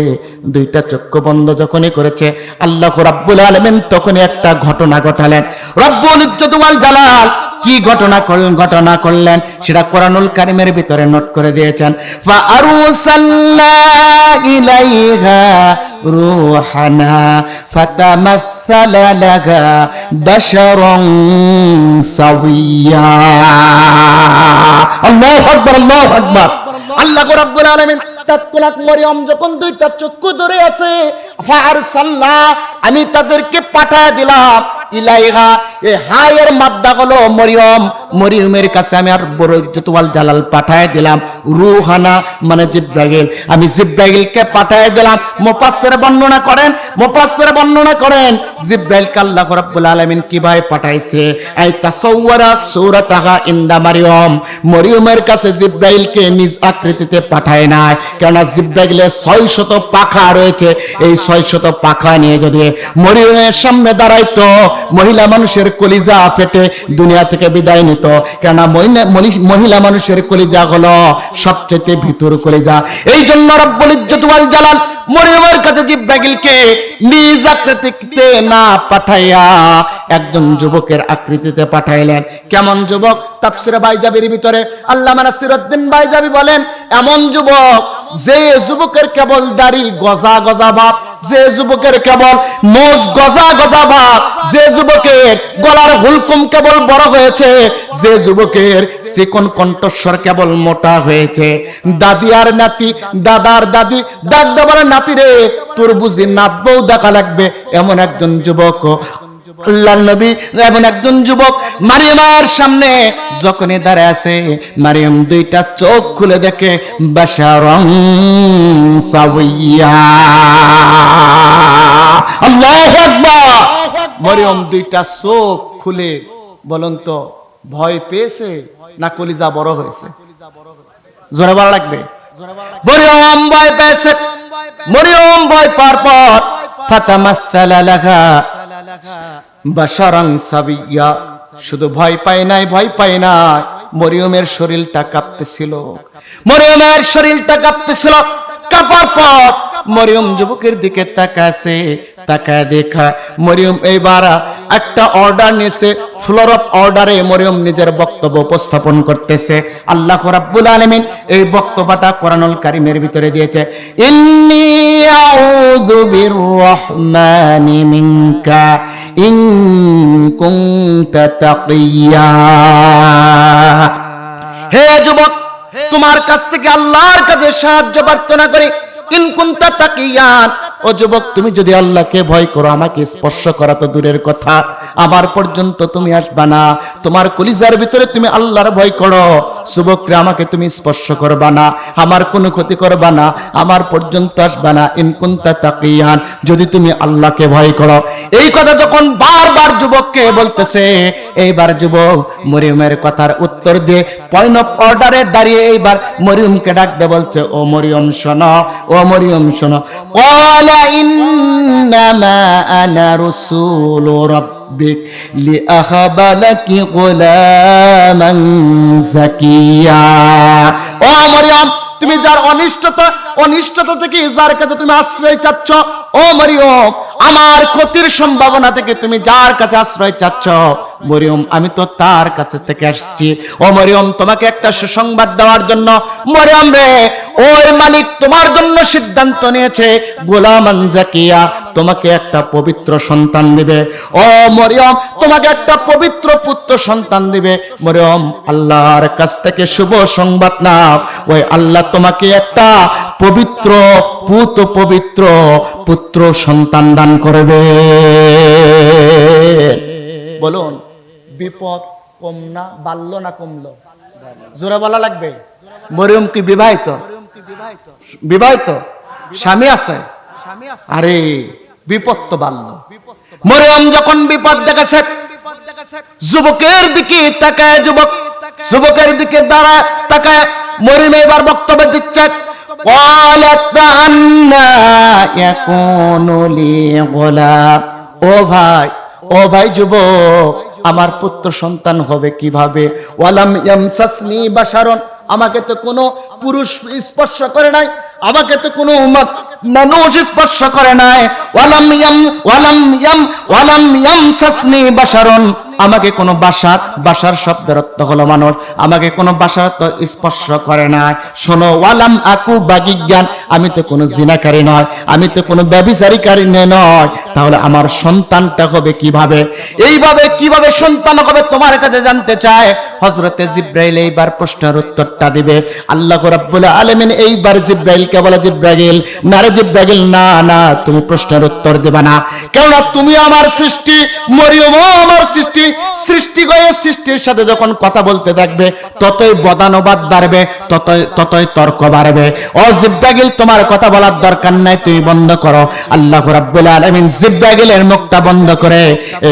Speaker 1: দুইটা চক্ষু বন্ধ যখনই করেছে, আল্লাহ রাব্বুল আলামিন তখনই একটা ঘটনা ঘটালেন। রব্বুল ইজ্জত ওয়াল জালাল কি ঘটনা করলেন সেটা কোরআনুল কারীমের ভিতরে নোট করে দিয়েছেন। ফা আরসালনা ইলাইহা রূহানা ফাতামাসসালা লাহা বাশারান সাওয়্যা। আল্লাহু আকবার, আল্লাহু আকবার। আল্লাহ রাব্বুল আলামিন তৎক্ষণাৎ মরিয়ম যখন দুইটা চক্ষু ধরে আছে, ফাআরসালনা আমি তাদেরকে পাঠায় দিলাম, ইলাইহা এই হায়ের মাদ্দা হলো মরিয়মের কাছে আমি আর বড় ইজ্জত ওয়াল জালাল পাঠায় দিলাম। রূহানা মানে জিব্রাইল, আমি জিব্রাইলকে পাঠায় দিলাম। মুফাসসির বর্ণনা করেন জিব্রাইলকে আল্লাহ রাব্বুল আলামিন কিভাবে পাঠাইছে। আই তাসাওয়ারা সূরাতাহা ইনদা মরিয়মের কাছে জিব্রাইলকে নিজ আকৃতিতে পাঠায় নাই, কেননা জিব্রাইলের 600 পাখা রয়েছে। এই 600 পাখা নিয়ে যদি মরিয়মের সামনে দাঁড়াইতো, মহিলা মানুষের কলিজা পেটে দুনিয়া থেকে বিদায় নিত, কেননা মহিলা মানুষের কলিজা হলো সবচেয়ে ভিতর কলিজা। এই জন্য রব্বুল ইজ্জত ওয়াল জালাল মরিয়মের কাছে জিব্রাইলকে নিজ আকৃতিতে না পাঠাইয়া একজন যুবকের আকৃতিতে পাঠাইলেন। কেমন যুবক? তাফসীরে বাইজাবির ভিতরে আল্লামা নাসিরউদ্দিন বাইজাবি বলেন, এমন যুবক যে যুবকের কেবল দাড়ি গজা গজা ভাব, যে যুবকের কেবল মোজ গজা গজা ভাব, যে যুবকের গলার হুলকুম কেবল বড় হয়েছে, যে যুবকের চিকন কণ্ঠস্বর কেবল মোটা হয়েছে। দাদি আর নাতি, দাদার দাদি ডাক দেবার নাতি রে তোর বুঝি নাতবউ দেখা লাগবে, এমন একজন যুবক আল্লাহর নবী, এমন একজন যুবক মারিয়ামের সামনে যখনই দাঁড়ায় আছে, মারিয়াম দুইটা চোখ খুলে দেখে বাশারান সাওয়্যা। আল্লাহু আকবার। মারিয়াম দুইটা চোখ খুলে, বলুন তো ভয় পেয়েছে না কলিজা বড় হয়েছে? জোরে বলা লাগবে। মারিয়াম ভয় পেয়েছে। মারিয়াম ভয় পাওয়ার পর ফাতামাসসালা লাহা বাশারান সাওয়্যা, শুধু ভয় পায় নাই, মরিয়মের শরীরটা কাঁপতেছিল। কাঁপার পর মরিয়ম যুবকের দিকে তাকায় দেখা মরিয়ম এইবার একটা অর্ডার নিয়েছে। ফ্লোর অফ অর্ডারে মরিয়ম নিজের বক্তব্য উপস্থাপন করতেছে। আল্লাহ রাব্বুল আলামিন এই বক্তব্যটা কোরআনুল কারীমের ভিতরে দিয়েছে। ইন্নী আউযু বিররহমানি মিনকা ইন কুনতা তাকিয়া। হে যুবক, তোমার কাছ থেকে আল্লাহর কাছে সাহায্য প্রার্থনা করি। ইন কুনতা তাকিয়ান, ও যুবক তুমি যদি আল্লাহকে ভয় করো, আমাকে স্পর্শ করা তো দূরের কথা, আমার পর্যন্ত তুমি আসবা না। তোমার কলিজার ভিতরে তুমি আল্লাহর ভয় করো, যুবকরা আমাকে তুমি স্পর্শ করবা না, আমার কোনো ক্ষতি করবা না, আমার পর্যন্ত আসবা না। ইন কুনতা তাকিয়ান, যদি তুমি আল্লাহকে ভয় করো। এই কথা যখন বারবার যুবককে বলতেছে, এইবার যুবক মরিয়মের কথার উত্তর দিয়ে পয়েন্ট অফ অর্ডারে দাঁড়িয়ে এইবার মরিয়মকে ডাকতে বলছে, ও মরিয়ম শোনো, ও মরিয়ম শোনো। ক্বালা ইন্নামা আনা রাসূলু রাব্বিক লিআহাবা লাকি গুলামান যাকিয়া। ও মরিয়ম, তুমি যার অনিষ্টতা থেকে যার কাছে তুমি আশ্রয় চাচ্ছ, ও মরিয়ম, আমার ক্ষতির সম্ভাবনা থেকে তুমি যার কাছে আশ্রয় চাচ্ছ, মরিয়ম আমি তো তার কাছে থেকে আসছি। ও মরিয়ম, তোমাকে একটা সুসংবাদ দেওয়ার জন্য, মরিয়ম রে, ওই মালিক তোমার জন্য সিদ্ধান্ত নিয়েছে গোলামান জাকিয়া, তোমাকে একটা পবিত্র সন্তান দিবে। ও মরিয়ম, তোমাকে একটা পবিত্র পুত্র সন্তান দিবে। মরিয়ম, আল্লাহর কাছ থেকে শুভ সংবাদ নাও, ওই আল্লাহ তোমাকে একটা পবিত্র পুত্র সন্তান দান করবে। বলুন, বিপদ কম না বাড়লো না কমলো? জোরে বলা লাগবে। মরিয়ম কি বিবাহিত? বিবাহিত, স্বামী আছে। আরে বিপদ তো বাড়লো। মরিয়ম যখন বিপদ দেখেছে, যুবকের দিকে তাকায়, যুবকের দিকে দাঁড়ায় তাকায় মরিয়ম এবার বক্তব্য দিচ্ছে। قالت أنى يكون لي غلام। ও ভাই যুবক, আমার পুত্র সন্তান হবে কিভাবে? ওয়ালাম ইয়ামসাসনি বাশারুন, আমাকে তো কোনো পুরুষ স্পর্শ করে নাই, আমাকে তো কোনো মানুষ স্পর্শ করে নাই। ওয়ালাম ইয়ামসাসনি বাশারুন, আমাকে কোনো বাসার শব্দের অর্থ হলো মানুষ, আমাকে কোনো বাসার তো স্পর্শ করে নাই। শোনো, ওয়ালাম আকু বাগিজ্ঞান, আমি তো কোনো জিনাকারী নয়, আমি তো কোনো ব্যভিচারীকারী নয়, তাহলে আমার সন্তানটা হবে কিভাবে? এইভাবে কিভাবে সন্তান হবে তোমার কাছে জানতে চায়। হযরতে জিবরাইল এইবার প্রশ্নের উত্তরটা দিবে। আল্লাহ রাব্বুল আলামিন এইবার জিবরাইলকে বলে, জিবরাইল না রে জিবরাইল, না তুমি প্রশ্নের উত্তর দেবে না, কেননা তুমি আমার সৃষ্টি, মরিয়মও আমার সৃষ্টি। সৃষ্টি করে সৃষ্টির সাথে যখন কথা বলতে থাকবে, ততই বদানুবাদ বাড়বে, ততই তর্ক বাড়বে। ও জিবরাইল, তোমার কথা বলার দরকার নাই, তুমি বন্ধ করো। আল্লাহ রাব্বুল আলামিন জিবরাইলের মুখটা বন্ধ করে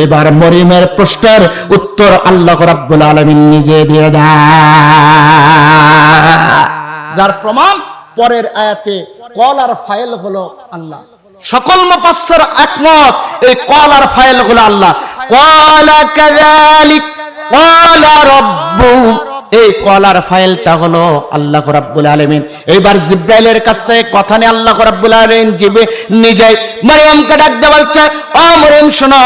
Speaker 1: এবার মরিয়মের প্রশ্নের উত্তর আল্লাহ রাব্বুল আলামিন নিজে দিয়ে দেয়। যার প্রমাণ পরের আয়াতে কল আর ফাইল হলো আল্লাহ। সকল মুফাসসির একমত, এই কল আর ফাইল হলো আল্লাহ। ক্বালা কাযালিক ক্বালা রাব্বুক, এই কল আর ফাইলটা হলো আল্লাহ রাব্বুল আলামিন। এইবার জিবরাইলের কাছ থেকে কথা নিয়ে আল্লাহ রাব্বুল আলামিন নিজে মরিয়মকে ডাক দিয়ে বলছে, ও মরিয়ম শোনো,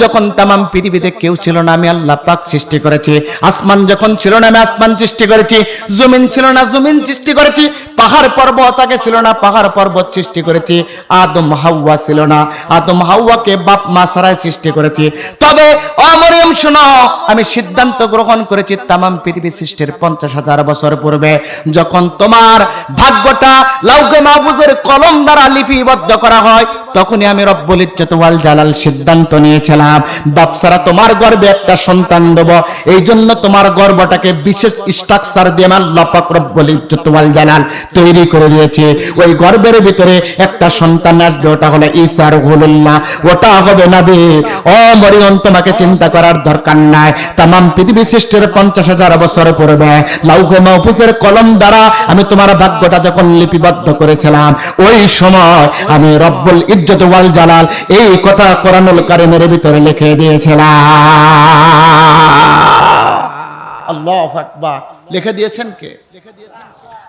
Speaker 1: যখন তামাম পৃথিবীতে কেউ ছিল না, আমি আল্লাহ পাক সৃষ্টি করেছি। আসমান যখন ছিল না, আমি আসমান সৃষ্টি করেছি। জমিন ছিল না, জমিন সৃষ্টি করেছি। পাহাড় পর্বত আগে ছিল না, পাহাড় পর্বত সৃষ্টি করেছি। আদম হাওয়া ছিল না, আদম হাওয়াকে বাপ মা ছাড়াই সৃষ্টি করেছি। তবে ও মরিয়ম শোনো, আমি সিদ্ধান্ত গ্রহণ করেছি তামাম পৃথিবী সৃষ্টির 50,000 বছর পূর্বে, যখন তোমার ভাগ্যটা লাউহে মাহফুজের কলম দ্বারা লিপিবদ্ধ করা হয়, তখনই আমি রব্বুল ইজ্জত ওয়াল জালাল সিদ্ধান্ত নিয়েছিলাম, বাপ ছাড়া তোমার গর্ভে একটা সন্তান দেব। এই জন্য তোমার গর্ভটাকে বিশেষ স্ট্রাকচার দিয়ে আল্লাহ পাক রব্বুল ইজ্জত ওয়াল জালাল তৈরি করে দিয়েছে। ওই গর্ভের ভিতরে একটা সন্তান আসবে, ওটা হলো ঈসা রূহুল্লাহ, ওটা হবে নবী। ও মরিয়ম, তোমাকে চিন্তা করার দরকার নাই। তামাম পৃথিবী সৃষ্টির 50,000 বছর পূর্বে লাউহে মাহফুজের কলম দ্বারা আমি তোমার ভাগ্যটা যখন লিপিবদ্ধ করেছিলাম, ওই সময় আমি রব্বুল ইজ্জত ওয়াল জালাল এই কথা কোরআনুল কারীমের ভিতরে লিখে দিয়েছিলাম। আল্লাহু আকবার। লিখে দিয়েছেন কে?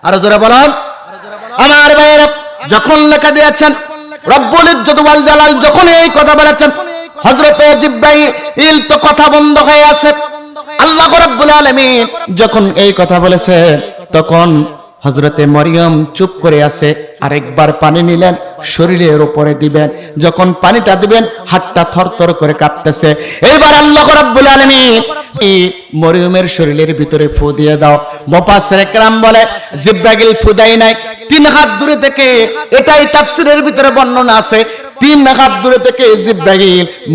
Speaker 1: আর জোরে বলেন। আমার ভাইয়েরা, যখন লেখা দিয়েছেন রব্বুল ইজ্জত ওয়াল জালাল যখন এই কথা বলেছেন, হযরতে জিবরাইল তো কথা বন্ধ হয়ে আছে। আল্লাহ রাব্বুল আলামিন যখন এই কথা বলেছে, তখন হযরতে মরিয়ম চুপ করে আছে। আরেকবার পানি নিলেন, শরীরের উপরে দিবেন। যখন পানিটা দিবেন, হাতটা থরথর করে কাঁপতেছে। এইবার আল্লাহ রাব্বুল আলামিন মরিয়মের শরীরের ভিতরে ফু দিয়ে দাও। মুফাসসিরে কেরাম বলে, জিবরাইল ফু দেয় নাই, 3 হাত দূরে থেকে। এটাই তাফসীরের ভিতরে বর্ণনা আছে। 3 হাত দূরে থেকে জিব্রাইল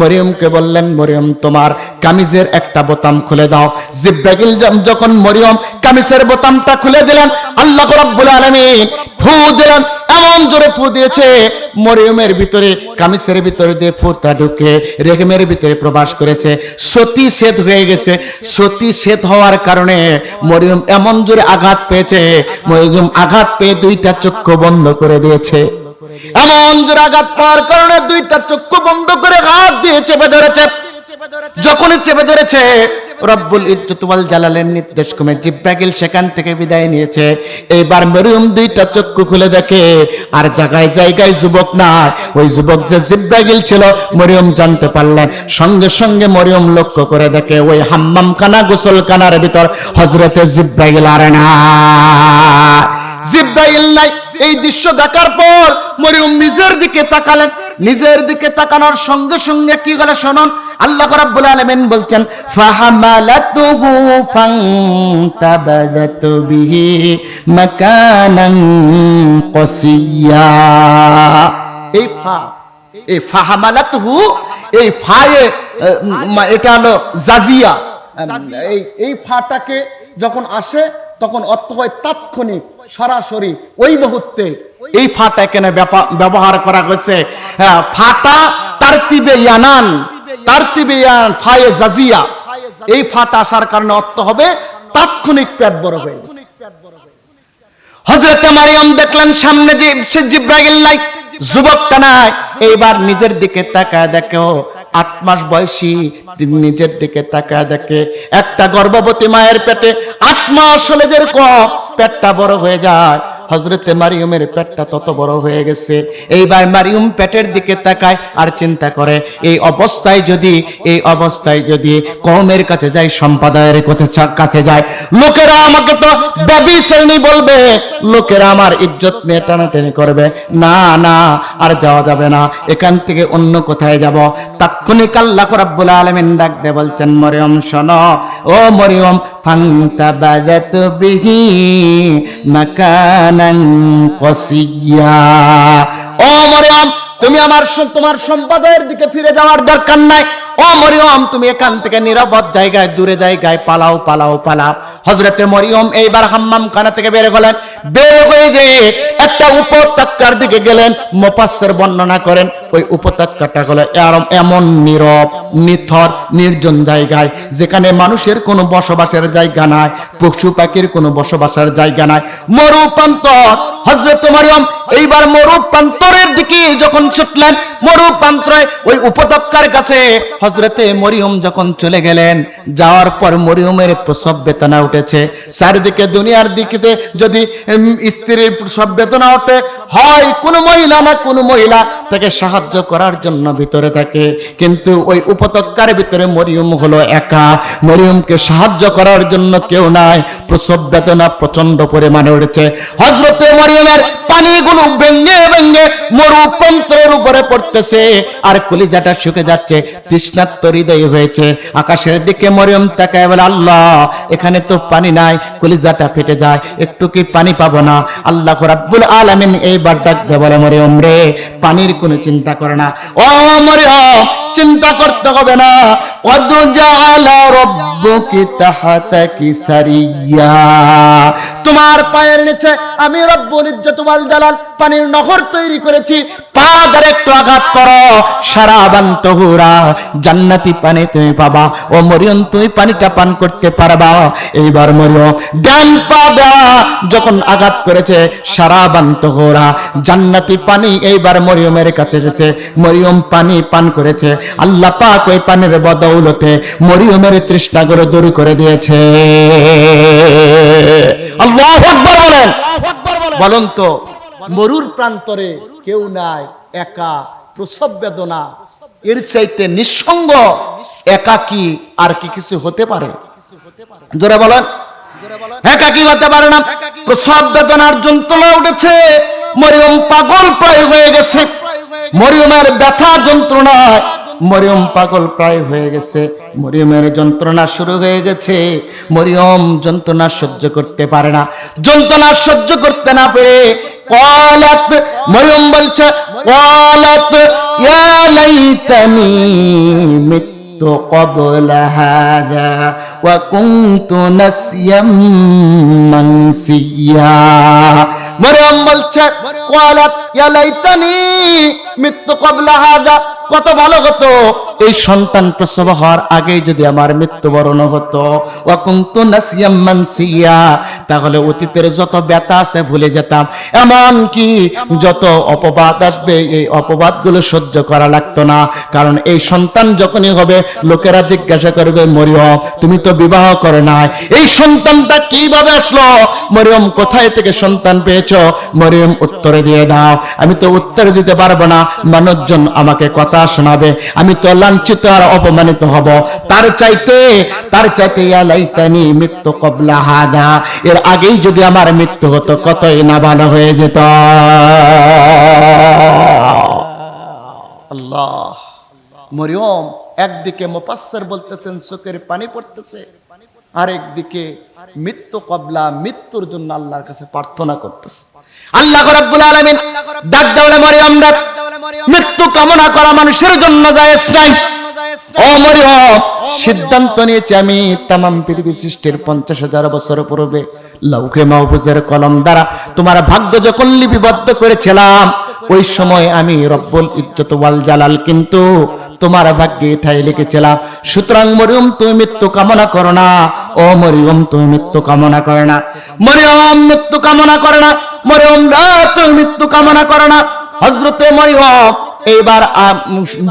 Speaker 1: মরিয়মকে বললেন, মরিয়ম তোমার কামিজের একটা বোতাম খুলে দাও। জিব্রাইল যখন মরিয়ম কামিজের বোতামটা খুলে দিলেন, আল্লাহ রাব্বুল আলামিন ফু দিলেন, এমন জোরে ফু দিয়েছে মরিয়মের ভিতরে, কামিজের ভিতরে দিয়ে ফুটা ঢুকে রেহেমের ভিতরে প্রবেশ করেছে, সতী ছেদ হয়ে গেছে। সতী ছেদ হওয়ার কারণে মরিয়ম এমন জোরে আঘাত পেয়েছে, মরিয়ম আঘাত পেয়ে 2টা চক্ষু বন্ধ করে দিয়েছে। এমন জোরে আঘাত পাওয়ার কারণে 2টা চক্ষু বন্ধ করে হাত দিয়ে চেপে ধরেছে। যখনই চেপে ধরেছে, রব্বুল ইজ্জত ওয়াল জালালের নির্দেশ ক্রমে জিব্রাইল সেখান থেকে বিদায় নিয়েছে। এইবার মরিয়ম 2টা চক্ষু খুলে দেখে আর জায়গায় জায়গায় যুবক না, ওই যুবক যে জিব্রাইল ছিল মরিয়ম জানতে পারলেন। সঙ্গে সঙ্গে মরিয়ম লক্ষ্য করে দেখে ওই হাম্মামখানা গোসলখানার ভিতর হযরতে জিব্রাইল আর না, জিব্রাইল নাই। এই দৃশ্য দেখার পর মরিয়ম নিজের দিকে তাকালেন। নিজের দিকে তাকানোর সঙ্গে সঙ্গে কি হলো শুনুন, আল্লাহ রাব্বুল আলামিন বলছেন, ফাহামালাতুহু ফান্তাবাযাত বিহি মাকানান কসিয়া। এই ফাহামালাতুহু, এই ফায়ে এটা হলো জাজিয়া। এই ফাটাকে যখন আসে তখন অর্থ হয় তাৎক্ষণিক, সরাসরি, ওই মুহূর্তে। এই ফাটা এখানে ব্যবহার করা হয়েছে। ফাটা তারতিবে ইয়ানান, তারতিবে ইয়ান ফায়ে জাজিয়া। এই ফাটা আসার কারণে অর্থ হবে তাৎক্ষণিক পেট বড় হয়ে গেছে। হযরতে মারিয়াম দেখলেন সামনে যে জিব্রাইল নাই, যুবকটা নাই। এইবার নিজের দিকে তাকায় দেখো 8 মাস বয়সী, নিজের দিকে তাকায় দেখে একটা গর্ভবতী মায়ের পেটে 8 মাস হলে যেরকম পেটটা বড় হয়ে যায়, হযরতে মারিয়মের পেটটা তত বড় হয়ে গেছে। এইবার মারিয়ম পেটের দিকে তাকায় আর চিন্তা করে, এই অবস্থায় যদি কওমের কাছে যায়, সম্প্রদায়ের কাছে যায়, লোকেরা আমাকে তো বেবি শ্রেণী বলবে, লোকেরা আমার ইজ্জত নিয়ে টানাটানি করবে। না না, আর যাওয়া যাবে না, এখান থেকে অন্য কোথায় যাব। তাৎক্ষণিক আল্লাহ রাব্বুল আলামিন ডাক দিয়ে বলছেন, মরিয়ম শোনো, ও মরিয়ম, ফান্তাবাযাত বিহি মাকানান কসিয়া। ও মরিয়ম, তুমি তোমার সম্প্রদায়ের দিকে ফিরে যাওয়ার দরকার নাই। ও মরিয়ম, তুমি এখান থেকে নিরাপদ জায়গায়, দূরে জায়গায় পালাও। হযরতে মরিয়ম এইবার হাম্মামখানা থেকে বের হলেন। বের হয়ে যে একটা উপত্যকার দিকে গেলেন। মুফাসসির বর্ণনা করেন ওই উপত্যকাটা হলো এমন নীরব, নিথর, নির্জন জায়গায়, যেখানে মানুষের কোনো বসবাসের জায়গা নাই, পশু পাখির কোনো বসবাসের জায়গা নাই, মরুপ্রান্তর। হযরতে মরিয়ম এইবার মরুপ্রান্তরের দিকে যখন ছুটলেন, মরুপ্রান্তরে ওই উপত্যকার কাছে হযরতে মরিয়ম যখন চলে গেলেন, যাওয়ার পর মরিয়মের প্রসব বেদনা উঠেছে। চারিদিকে দুনিয়ার দিকে যদি স্ত্রীর প্রসব বেদনা ওঠে, হয় কোনো মহিলা না কোনো মহিলা তাকে সাহায্য করার জন্য ভিতরে থাকে, কিন্তু ওই উপত্যকার ভিতরে মরিয়ম হলো একা। মরিয়মকে সাহায্য করার জন্য কেউ নাই। প্রসব বেদনা প্রচন্ড পরিমাণে উঠেছে। হযরতে মরিয়মের পানিগুলো ভেঙে ভেঙে মরুপ্রান্তরের উপরে পড়তেছে, আর কলিজাটা শুকে যাচ্ছে, তৃষ্ণার্ত হৃদয় হয়েছে। আকাশের দিকে মরিয়ম তাকায় বলে, আল্লাহ, এখানে তো পানি নাই, কলিজাটা ফেটে যায়, একটু কি পানি পাবো না? আল্লাহ রাব্বুল আলামিন এইবার ডাক দিয়ে বলে, মরিয়ম রে, পানির কোনো চিন্তা করে না। ও মরিয়ম, চিন্তা করতে হবে না। কদ জাআলা রাব্বুকি তাহতাকি সারিয়া, তোমার পায়ের নিচে আমি রব্বুল ইজ্জত ওয়াল জালাল পানির নহর তৈরি করেছি। পা ধরে একটু আঘাত করো, শারাবান তাহুরা, জান্নাতি পানি তুমি পাবা। ও মরিয়ম, তুমি পানিটা পান করতে পারবা। এইবার মরিয়ম ডান পা দেওয়া যখন আঘাত করেছে, শারাবান তাহুরা, জান্নাতি পানি এইবার মরিয়মের কাছে এসেছে। মরিয়ম পানি পান করেছে। আল্লাহ পাক ওই পানির বদৌলতে মরিয়মের তৃষ্ণাগুলো দূর করে দিয়েছে। আল্লাহু আকবার বলেন। বলুন তো, মরুর প্রান্তরে কেউ নাই, একা, প্রসব বেদনা, এর চাইতে নিঃসঙ্গ, একাকী আর কি কিছু হতে পারে? জোরে বলেন। একাকী হতে পারে না। প্রসব বেদনার যন্ত্রণা উঠেছে, মরিয়ম পাগল প্রায় হয়ে গেছে। মরিয়মের ব্যথা যন্ত্রণায় মরিয়ম পাগল প্রায় হয়ে গেছে। মরিয়মের যন্ত্রণা শুরু হয়ে গেছে। মরিয়ম যন্ত্রণা সহ্য করতে পারে না। যন্ত্রণা সহ্য করতে না পেরে কলাত, মরিয়ম বলছে, কলাত ইয়া লাইতানি মিতু ক্বাবলা হাযা ওয়া কুনতু নাসিয়াম মানসিয়া। মরিয়ম বলছে ক্বালাত ইয়া লাইতানি মিতু ক্বাবলা হাযা, কত ভালো হতো এই সন্তান প্রসব হওয়ার আগেই যদি আমার মৃত্যুবরণ হতো। ওয়া কুনতু নাসিয়াম মানসিয়া, তাহলে অতীতের যত ব্যথা আছে ভুলে যেতাম, এমন কি যত অপবাদ আসবে এই অপবাদগুলো সহ্য করা লাগতো না। কারণ এই সন্তান যখনই হবে লোকেরা জিজ্ঞাসা করবে মরিয়ম তুমি তো বিবাহ করে নাই, এই সন্তানটা কিভাবে আসলো, মরিয়ম কোথায় থেকে সন্তান পেয়েছো? মরিয়ম উত্তরে দিয়ে দাও। আমি তো উত্তর দিতে পারবো না, মানুষজন আমাকে কথা শোনাবে, আমি তো লাঞ্ছিত আর অপমানিত হব। তার চাইতে ইয়া লাইতানি মৃত্যু ক্বাবলা হাদা, এর আগেই যদি আমার মৃত্যু হতো কতই না ভালো হয়ে যেত। আল্লাহ, মরিয়ম একদিকে মুফাসসির বলতেছেন চোখের পানি পড়তেছে, আরেকদিকে মৃত্যু ক্বাবলা, মৃত্যুর জন্য আল্লাহর কাছে প্রার্থনা করতেছে। আল্লাহ রাব্বুল আলামিন ডাক দেওয়া মরিয়ম ডাক, মৃত্যু কামনা করা মানুষের জন্য জায়েজ নাই। ও মরিয়ম, সিদ্ধান্ত নিয়েছি আমি তামাম পৃথিবী সৃষ্টির 50,000 বছর পূর্বে লৌহে মাহফুজের কলম দ্বারা তোমার ভাগ্য যখন লিপিবদ্ধ করেছিলাম, ওই সময় আমি রব্বুল ইজ্জত ওয়াল জালাল কিন্তু তোমার ভাগ্যে ঠাই লিখেছিলাম। সুতরাং মরিয়ম তুমি মৃত্যু কামনা করো না। ও মরিয়ম তুমি মৃত্যু কামনা করে না, মরিয়ম মৃত্যু কামনা করে না, মরিয়ম তুমি মৃত্যু কামনা করে না। হযরতে মরিয়ম এইবার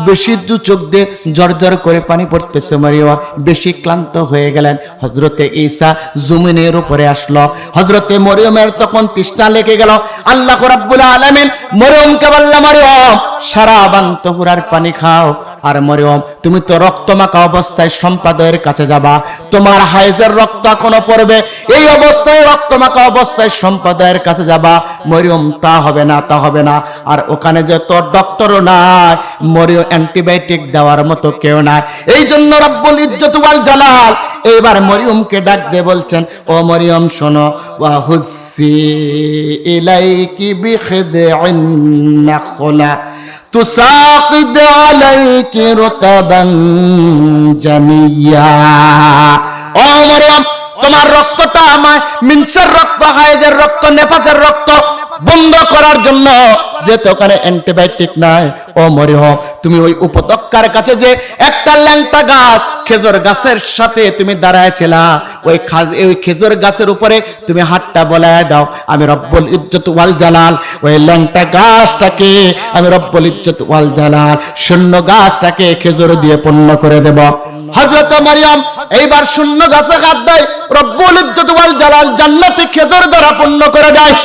Speaker 1: বেশি দু চোখ দিয়ে জর্জর করে পানি পড়তেছে, মরিয়ম বেশি ক্লান্ত হয়ে গেলেন। হযরতে ঈসা জমিনের উপরে আসলো, হযরতে মরিয়মের তখন তৃষ্ণা লেগে গেল। আল্লাহ রাব্বুল আলামিন মরিয়মকে বললেন মরিয়ম সারা বান তহুরার পানি খাও। আর মরিয়ম তুমি তো রক্তমাখা অবস্থায় সম্পাদকের কাছে যাবা, তোমার হাইজের রক্ত এখনো পড়বে, এই অবস্থায় রক্তমাখা অবস্থায় সম্পাদকের কাছে যাবা। মরিয়ম তা হবে না, তা হবে না। আর ওখানে যে তোর ডক্টরও নাই, মরিয়ম অ্যান্টিবায়োটিক দেওয়ার মতো কেউ নাই। এই জন্য রব্বুল ইজ্জত ওয়াল জালাল এবার মরিয়মকে ডাক দিয়ে বলছেন ও মরিয়ম শোনো, ওয়া হুসি ইলাইকি বিখিদইন নাখলা তুসাকিদ আলাইকি রুতাবান জানিয়া। ও মরিয়ম, তোমার রক্তটা আমায় মিনসের রক্ত, হায়েজের রক্ত, নেফাসের রক্ত বন্ধ করার জন্য, যেহেতু ওখানে অ্যান্টিবায়োটিক নাই, ও মরিয়ম তুমি ওই উপত্যকার কাছে যে একটা ল্যাংটা গাছ, খেজুর গাছের সাথে তুমি দাঁড়ায়ছিলা, ওই খেজুর গাছের উপরে তুমি হাতটা বলায় দাও, আমি রব্বুল ইজ্জত ওয়াল জালাল ওই ল্যাংটা গাছটাকে, আমি রব্বুল ইজ্জত ওয়াল জালাল শূন্য গাছটাকে খেজুর দিয়ে পূর্ণ করে দেব। হযরত মরিয়ম এইবার শূন্য গাছে হাত দেয়, রব্বুল ইজ্জত ওয়াল জালাল জান্নাতি খেজুর দ্বারা পূর্ণ করে দেয়।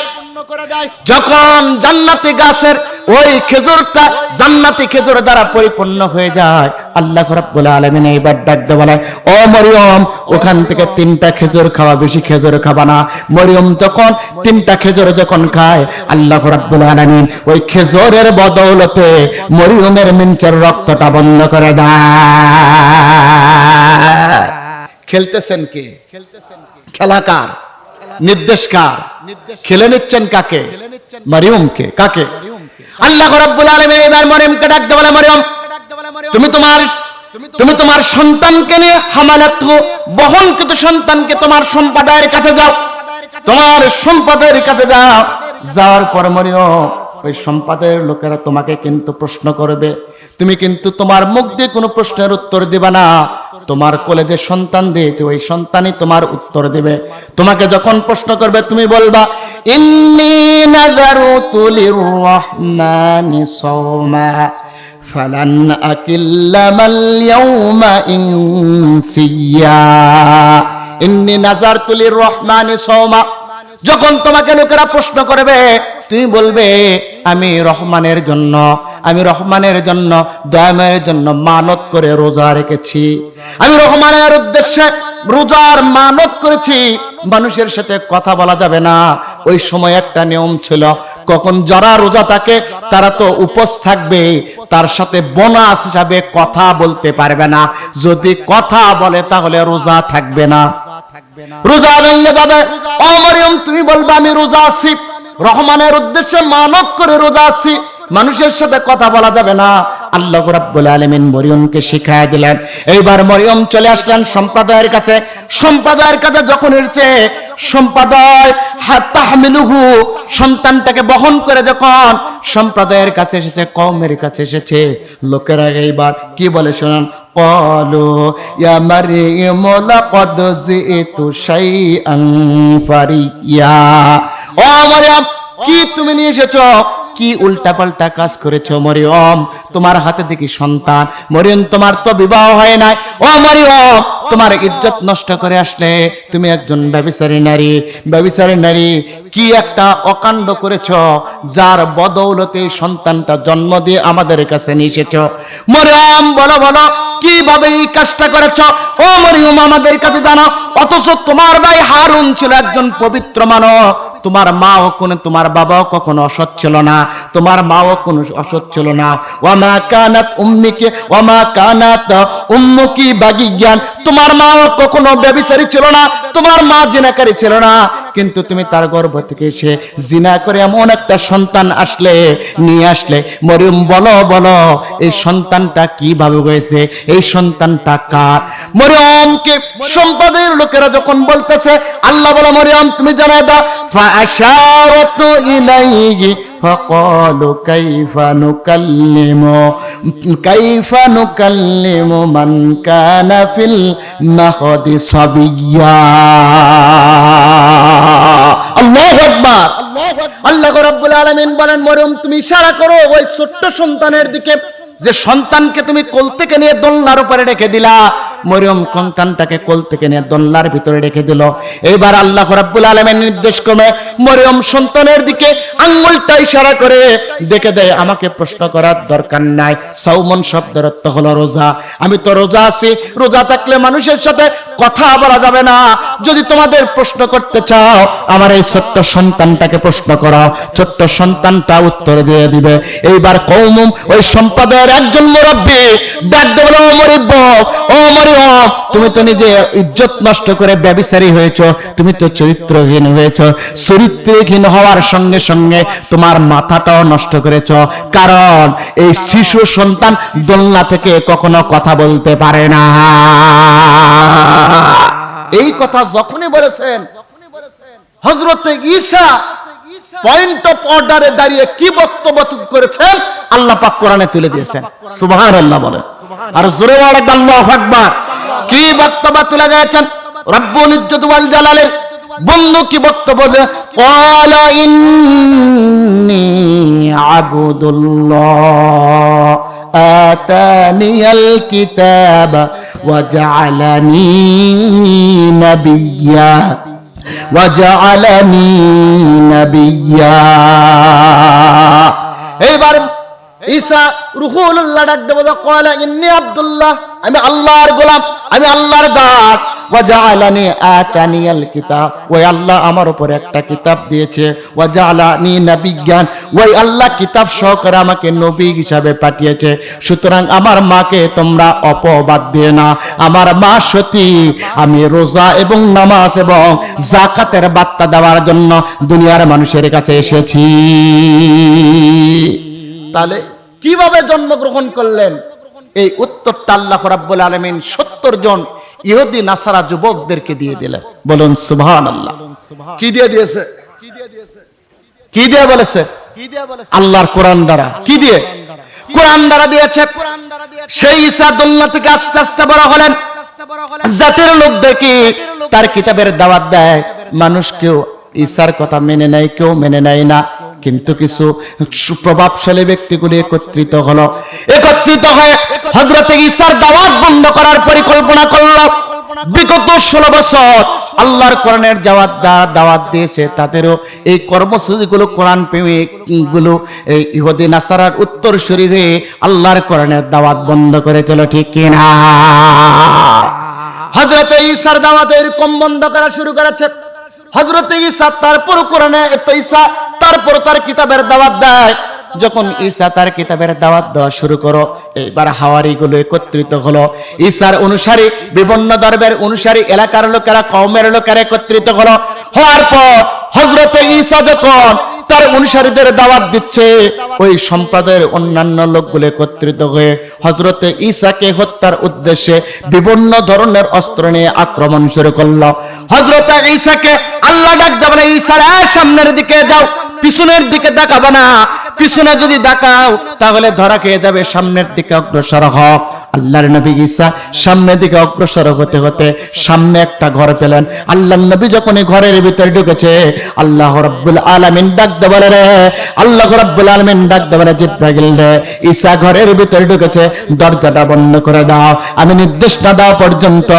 Speaker 1: যখন জান্নাতি গাছের ওই খেজুরটা জান্নাতি খেজুর দ্বারা পরিপূর্ণ হয়ে যায়, আল্লাহ রাব্বুল আলামিন এইবার ডাক দিয়ে বলেন ও মরিয়ম ওখান থেকে 3টা খেজুর খাওয়া, বেশি খেজুর খাবা না। মরিয়ম যখন 3টা খেজুর যখন খায়, আল্লাহ রাব্বুল আলামিন ওই খেজুরের বদৌলতে মরিয়মের মিনচের রক্তটা বন্ধ করে দেয়। খেলতেছেন কে? খেলাকার, নির্দেশ কার? খেলে নিচ্ছেন কাকে? মরিয়মকে। কাকে? আল্লাহ রাব্বুল আলামিন এবার মরিয়মকে ডাক দিয়ে বলে মরিয়ম তুমি তোমার সন্তানকে নিয়ে হামালাতহু বহনকৃত সন্তানকে তোমার সম্পাদকের কাছে যাও, তোমার সম্পাদকের কাছে যাও। যাওয়ার পর মরিয়ম ওই সম্পাদকের লোকেরা তোমাকে কিন্তু প্রশ্ন করবে, তুমি কিন্তু তোমার মুখ দিয়ে কোনো প্রশ্নের উত্তর দিবা না, তোমার কোলে যে সন্তান দিয়েছে ওই সন্তানই তোমার উত্তর দিবে। তোমাকে যখন প্রশ্ন করবে তুমি বলবা ইন্নী নাযারতু লিররহমানি সাওমা ফালান আকিল্লামাল ইয়াউমা ইনসিয়া। ইন্নী নাযারতু লিররহমানি সাওমা, যখন তোমাকে লোকেরা প্রশ্ন করবে তুমি বলবে আমি রহমানের জন্য দয়াময়ের জন্য মানত করে রোজা রেখেছি, আমি রহমানের উদ্দেশ্যে রোজার মানত করেছি। মানুষের সাথে কথা বলা যাবে না। ওই সময় একটা নিয়ম ছিল, কখন যারা রোজা থাকে তারা তো উপোস থাকবে, তার সাথে বোনাস হিসাবে কথা বলতে পারবে না। যদি কথা বলে তাহলে রোজা থাকবে না, রোজা ভেঙে যাবে। ও মরিয়ম তুমি বলবে আমি রোজা আছি, রহমানের উদ্দেশ্যে মানত করে রোজা আছি, মানুষের সাথে কথা বলা যাবে না। আল্লাহ রাব্বুল আলামিন মরিয়মকে শিখায় দিলেন। এইবার মরিয়ম চলে আসলেন সম্প্রদায়ের কাছে। সম্প্রদায়ের কাছে যখন এসেছে, সম্প্রদায় তাহমিলুহু, সন্তানটাকে বহন করে যখন সম্প্রদায়ের কাছে এসেছে, কওমের কাছে এসেছে, লোকেরা এইবার কি বলে শুনুন। ক্বালু ইয়া মারইয়াম লাকাদ জিতু শাইআন ফারিয়া। ও মরিয়ম, কি তুমি নিয়ে এসেছো? কি উল্টাপাল্টা কাজ করেছো মরিয়ম? তোমার হাতে দেখি সন্তান। মরিয়ম, তোমার তো বিবাহ হয় নাই। ও মরিয়ম, তোমার ইজ্জত নষ্ট করে আসলে তুমি একজন ব্যভিচারী নারী। ব্যভিচারী নারী, কি একটা অকাণ্ড করেছো, যার বদৌলতে সন্তানটা জন্ম দিয়ে আমাদের কাছে নিয়ে এসেছো। মরিয়ম, বলো বলো, কিভাবে এই কাজটা করেছো? ও মরিয়ম, আমাদের কাছে জানো। অথচ তোমার ভাই হারুন ছিল একজন পবিত্র মানব। তোমার মাও কোনো, তোমার বাবাও কখনো অসৎ ছিল না, তোমার মাও কোনো অসৎ ছিল না। ওয়ামা কানাত উম্মিকে ওয়ামা কানাত উম্মুকি বাগিয়ান, তোমার মাও কখনো ব্যভিচারী ছিল না, তোমার মা জিনাকারী ছিল না। কিন্তু তুমি তার গর্ভ থেকে এসে জিনা করে এমন একটা সন্তান নিয়ে আসলে। মরিয়ম, বলো বলো, এই সন্তানটা কিভাবে হয়েছে? এই সন্তানটা কার? মরিয়মকে সম্প্রদায়ের লোকেরা যখন বলতেছে, আল্লাহ বলে, মরিয়ম তুমি জানাই দাও। فأشارت إليه فقالوا كيف نكلم من كان في المهد صبيا। আল্লাহু আকবার। আল্লাহ রাব্বুল আলামিন বলেন, মরিয়ম তুমি ইশারা করো ওই ছোট্ট সন্তানের দিকে, যে সন্তানকে তুমি কোল থেকে নিয়ে দোলনার উপরে রেখে দিলা। মরিয়ম সন্তানটাকে কোল থেকে নিয়ে দোলনার ভিতরে রেখে দিল। এইবার আল্লাহ রাব্বুল আলামিন নির্দেশ ক্রমে মরিয়ম সন্তানের দিকে আঙ্গুলটা ইশারা করে দেখে দেয়, আমাকে প্রশ্ন করার দরকার নাই। সাওমন শব্দের অর্থ হলো রোজা। আমি তো রোজা আছি, রোজা থাকলে মানুষের সাথে কথা বলা যাবে না। যদি তোমাদের প্রশ্ন করতে চাও, আমার এই ছোট্ট সন্তানটাকে প্রশ্ন করো, ছোট্ট সন্তানটা উত্তর দিয়ে দিবে। এইবার কওম, ওই সম্প্রদায়ের একজন মুরব্বী ডাক দিয়ে বলে, ও মুরব্বী, ও মরিয়ম, তুমি তো নিজে ইজ্জত নষ্ট করে ব্যভিচারী হয়েছো, তুমি তো চরিত্রহীন হয়েছো। চরিত্রহীন হওয়ার সঙ্গে সঙ্গে তোমার মাথাটাও নষ্ট করেছো, কারণ এই শিশু সন্তান দোলনা থেকে কখনো কথা বলতে পারে না। এই কথা যখনই বলেছেন, হযরত ঈসা পয়েন্ট অফ অর্ডারে দাঁড়িয়ে কি বক্তব্য করেছেন আল্লাহ পাক কোরআনে তুলে দিয়েছেন। সুবহানাল্লাহ বলেন, আর জোরে বলেন আল্লাহু আকবার। কি বক্তব্য তুলে দিয়েছেন রব্বুল ইজ্জত ওয়াল জালালের বন্ধু? কি বক্তব্য? ক্বালা ইন্নী আবুদুল্লাহ আতানিয়াল কিতাব ওয়া জাআলানি নাবিয়্যা ওয়াজআলানি নাবিয়্যা। এইবার ঈসা রূহুল্লাহ ডাক দেব, ক্বালা ইন্নী আব্দুল্লাহ, আমি আল্লাহর গোলাম, আমি আল্লাহর দাস। ওয়াজআলানি আতানিয়াল কিতাব, ওই আল্লাহ আমার উপরে একটা কিতাব দিয়েছে। ওয়াজআলানি নাবিয়্যান, ওই আল্লাহ কিতাব সহকারে আমাকে নবী হিসাবে পাঠিয়েছে। সুতরাং আমার মাকে তোমরা অপবাদ দিও না, আমার মা সতী। আমি রোজা এবং নামাজ এবং যাকাতের বার্তা দেওয়ার জন্য দুনিয়ার মানুষের কাছে এসেছি। তাহলে কিভাবে জন্মগ্রহণ করলেন? এই উত্তরটা আল্লাহ রাব্বুল আলামিন 70 জন ইহুদি নাসারা যুবকদেরকে দিয়ে দিলেন। বলুন সুবহানাল্লাহ। কি দিয়ে দিয়েছে? কি দিয়ে বলেছে? আল্লাহর কোরআন দ্বারা। কি দিয়ে? কোরআন দ্বারা দিয়েছে। সেই ঈসা দোলনা থেকে আস্তে আস্তে বড় হলেন। জাতির লোক দেখি তার কিতাবের দাওয়াত দেয়, মানুষ কেউ ঈসার কথা মেনে নেয়, কেউ মেনে নেয় না। কিন্তু কিছু প্রভাবশালী ব্যক্তিগুলি একত্রিত হয়ে হযরত ঈসার দাওয়াত বন্ধ করার পরিকল্পনা করলো। বিগত 16 বছর আল্লাহর কোরআনের দাওয়াত দিয়েছে, তাদেরও এই কর্মসূচিগুলো কোরআন প্রেমিক গুলো এই ইহুদি নাসারার উত্তর শরীরে আল্লাহর কোরআনের দাওয়াত বন্ধ করে চলো, ঠিক কিনা? হযরত ঈসার দাওয়াত এরকম বন্ধ করা শুরু করেছে। হযরত ঈসা তারপর কোরআনে ঈসা তারপর তার কিতাবের দাওয়াত দেয়। যখন ঈসা তার কিতাবের দাওয়াত দেওয়া শুরু করো, এবার হাওয়ারিগুলো একত্রিত হলো। ঈসার অনুসারী, বিভিন্ন ধর্মের অনুসারী, এলাকার লোকেরা, কওমের লোকেরা একত্রিত হওয়ার পর হযরত ঈসা যখন তার অনুসারীদের দাওয়াত দিচ্ছে। ওই সম্প্রদায়ের অন্যান্য লোকগুলো একত্রিত হয়ে হযরতে ঈসাকে হত্যার উদ্দেশ্যে বিভিন্ন ধরনের অস্ত্র নিয়ে আক্রমণ শুরু করলো। হযরতে ঈসাকে আল্লাহ ডাক দেয়, বলে ঈসা সামনের দিকে যাও, পিছনের দিকে তাকাবে না, পিছনে যদি তাকাও তাহলে ধরা খেয়ে যাবে, সামনের দিকে অগ্রসর হও। আল্লাহর নবী ঈসা সামনের দিকে অগ্রসর হতে হতে সামনে একটা ঘর পেলেন। আল্লাহর নবী যখন এই ঘরের ভিতরে ঢুকেছে, আল্লাহ রাব্বুল আলামিন ডাক দেয়, বলে রে, আল্লাহ রাব্বুল আলামিন ডাক দেয়, বলে জিবরাইল রে, ঈসা ঘরের ভিতরে ঢুকেছে, দরজাটা বন্ধ করে দাও, আমি নির্দেশ না দেওয়া পর্যন্ত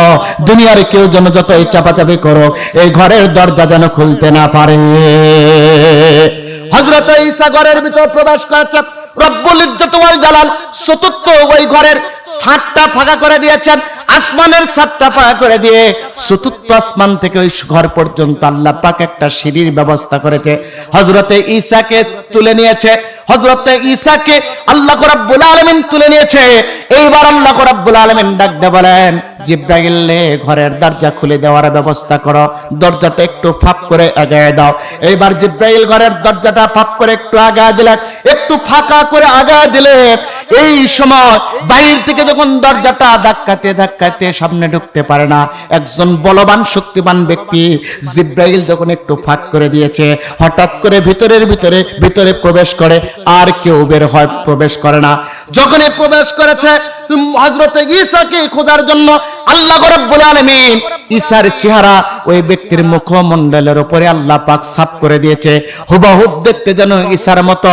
Speaker 1: দুনিয়ার কেউ যেন যতই চাপাচাপি করো এই ঘরের দরজা যেন খুলতে না পারে। হযরত ঈসা ঘরের ভিতর প্রবেশ করেছে। রব্বুল ইজ্জত ওয়াল জালাল চতুর্থ ওই ঘরের ছাদটা ফাঁকা করে দিয়েছেন, আসমানের ছাদটা ফাঁকা করে দিয়ে চতুর্থ আসমান থেকে ওই ঘর পর্যন্ত আল্লাহ পাক একটা সিঁড়ির ব্যবস্থা করেছে। হযরতে ঈসাকে তুলে নিয়েছে, হযরতে ঈসাকে আল্লাহ রাব্বুল আলামিন তুলে নিয়েছে। এইবার আল্লাহ রাব্বুল আলামিন ডাক দিয়ে বলেন, জিবরাইল ঘরের দরজা খুলে দেওয়ার ব্যবস্থা করো, দরজাটা একটু ফাঁক করে আগায় দাও। এইবার জিবরাইল ঘরের দরজাটা ফাঁক করে একটু আগায় দিলেন, একটু ফাঁকা করে আগায় দিলেন। এই সময় বাইরে থেকে যখন দরজাটা ধাক্কাতে ধাক্কাতে সামনে ঢুকতে পারে না, একজন বলবান শক্তিমান ব্যক্তি জিবরাইল যখন একটু ফাঁক করে দিয়েছে, হঠাৎ করে ভিতরে প্রবেশ করে, আর কেউ বের হয় প্রবেশ করে না। যখনই প্রবেশ করেছে হযরতে ঈসাকে খোঁজার জন্য, আল্লাহ রাব্বুল আলামিন ঈসার চেহারা ওই ব্যক্তির মুখমণ্ডলের উপরে আল্লাহ পাক ছাপ করে দিয়েছে, হুবহুব দেখতে যেন ঈসার মতো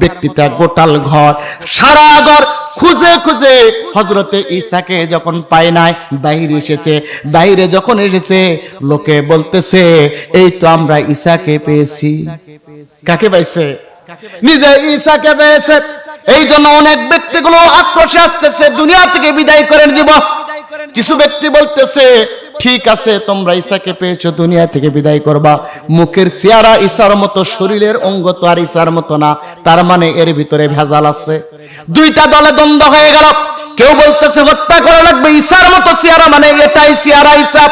Speaker 1: ব্যক্তিটা। গোটাল ঘর, সারা ঘর খুঁজে খুঁজে হযরতে ঈসাকে যখন পায় নাই, বাইরে এসেছে। বাইরে যখন এসেছে লোকে বলতেছে, এই তো আমরা ঈসাকে পেয়েছি। কাকে পাইছে? নিজে ঈসাকে পেয়েছে। এই জন্য অনেক ব্যক্তিগুলো আক্রোশে আসতেছে, দুনিয়া থেকে বিদায় করে দিব। কিছু ব্যক্তি বলতেছে, ঠিক আছে তোমরা ঈসাকে পেয়েছো, দুনিয়া থেকে বিদায় করবা, মুখের চেহারা ঈসার মতো, শরীরের অঙ্গ তো আর ঈসার মতো না, তার মানে এর ভিতরে ভেজাল আছে। দুইটা দলে দ্বন্দ্ব হয়ে গেল। কেউ বলতেছে হত্যা করা লাগবে, ঈসার মতো চেহারা মানে এটাই চেহারা ঈসা।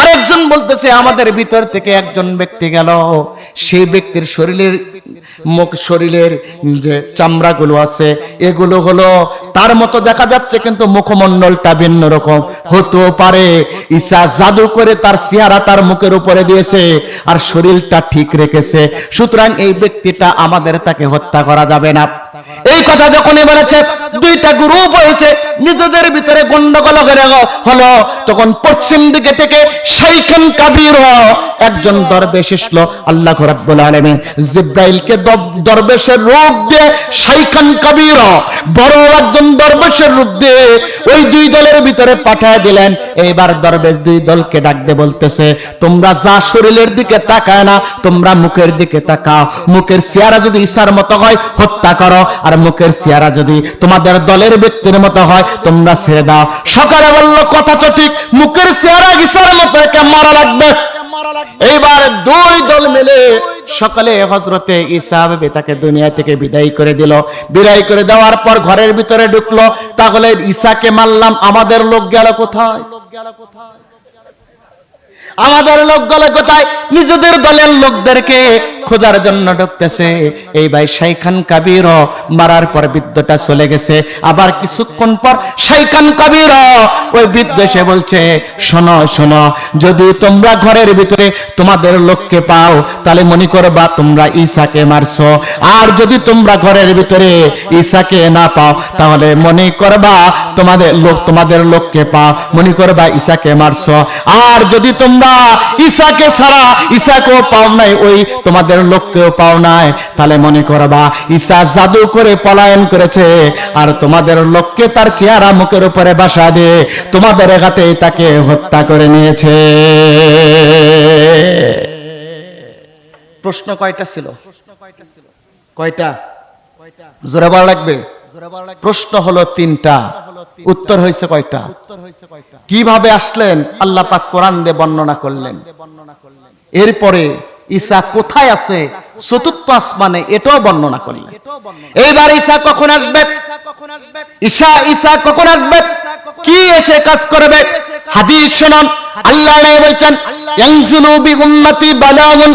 Speaker 1: আরেকজন বলতেছে আমাদের ভিতর থেকে একজন ব্যক্তি গেল, সেই ব্যক্তির শরীরের যে চামড়াগুলো আছে এগুলো হলো তার মতো দেখা যাচ্ছে, কিন্তু মুখমণ্ডলটা ভিন্ন রকম। হতেও পারে ঈসা জাদু করে তার চেহারা তার মুখের উপরে দিয়েছে আর শরীরটা ঠিক রেখেছে, সুতরাং এই ব্যক্তিটা আমাদের, তাকে হত্যা করা যাবে না। এই কথা যখনই বলেছে, দুইটা গ্রুপ হয়েছে, নিজেদের ভিতরে গন্ডগোল হলো। তখন পশ্চিম দিকে থেকে শাইখান কাবীর একজন দরবেশ এসলো। আল্লাহ রাব্বুল আলামিন জিবরাইলকে দরবেশের রূপ দিয়ে শাইখান কাবীর বড় একজন দরবেশের রূপ দিয়ে ওই দুই দলের ভিতরে পাঠিয়ে দিলেন। এইবার দরবেশ দুই দলকে ডাক দিয়ে বলতেছে, তোমরা যা শরীরের দিকে তাকায় না, তোমরা মুখের দিকে তাকাও। মুখের চেহারা যদি ঈসার মতো হয় হত্যা করো, আর মুখের চেহারা যদি তোমাদের দলের ব্যক্তির মতো হয় তোমরা ছেড়ে দাও। সকালে বলল কথা তো ঠিক, মুখের চেহারা ঈসার মতো একে মারা লাগবে। এইবার দুই দল মিলে সকালে হযরতে ঈসা তাকে দুনিয়া থেকে বিদায় করে দিল। বিদায় করে দেওয়ার পর ঘরের ভিতরে ঢুকলো। তাহলে ঈসাকে মারলাম, আমাদের লোক গেল কোথায়? আমাদের লোক গেল কোথায়? নিজেদের দলের লোকদেরকে খোঁজার জন্য ঢুকতেছে। এই ভাই শাইখান কাবীর মারার পর বৃদ্ধটা চলে গেছে। আবার কিছুক্ষণ পর শাইখান কাবীর ওই বৃদ্ধ এসে বলছে, শোনো শোনো, যদি তোমরা ঘরের ভিতরে তোমাদের লোককে পাও তাহলে মনে করবা তোমরা ঈসাকে মারছো, আর যদি তোমরা ঘরের ভিতরে ঈসাকে না পাও তাহলে মনে করবা তোমাদের লোককে পাও, মনে করবা ঈসাকে মারছো। আর যদি তোমরা ঈসাকে ছাড়া ঈসাকেও পাও নাই, ওই তোমাদের লোককেও পাও নাই, তাহলে মনে করবা ঈসা জাদু করে পলায়ন করেছে, আর তোমাদের লোককে তার চেহারা মুখের উপরে বাসা দিয়ে তোমাদের হাতে তাকে হত্যা করে নিয়েছে। প্রশ্ন কয়টা ছিল? কয়টা? জোরে বলা লাগবে। প্রশ্ন হলো তিনটা, উত্তর হয়েছে কয়টা? কিভাবে আসলেন আল্লাহ পাক কোরআন দিয়ে বর্ণনা করলেন। এরপরে ঈসা কোথায় আছে চতুর্থ আসমানে, এটাও বর্ণনা করলেন। এইবার ঈসা কখন আসবে, ঈসা কখন আসবে, কি এসে কাজ করবে, হাদিস শুনুন। আল্লাহ বলেছেন, ইয়ানজিলু বি উম্মতি বালাউন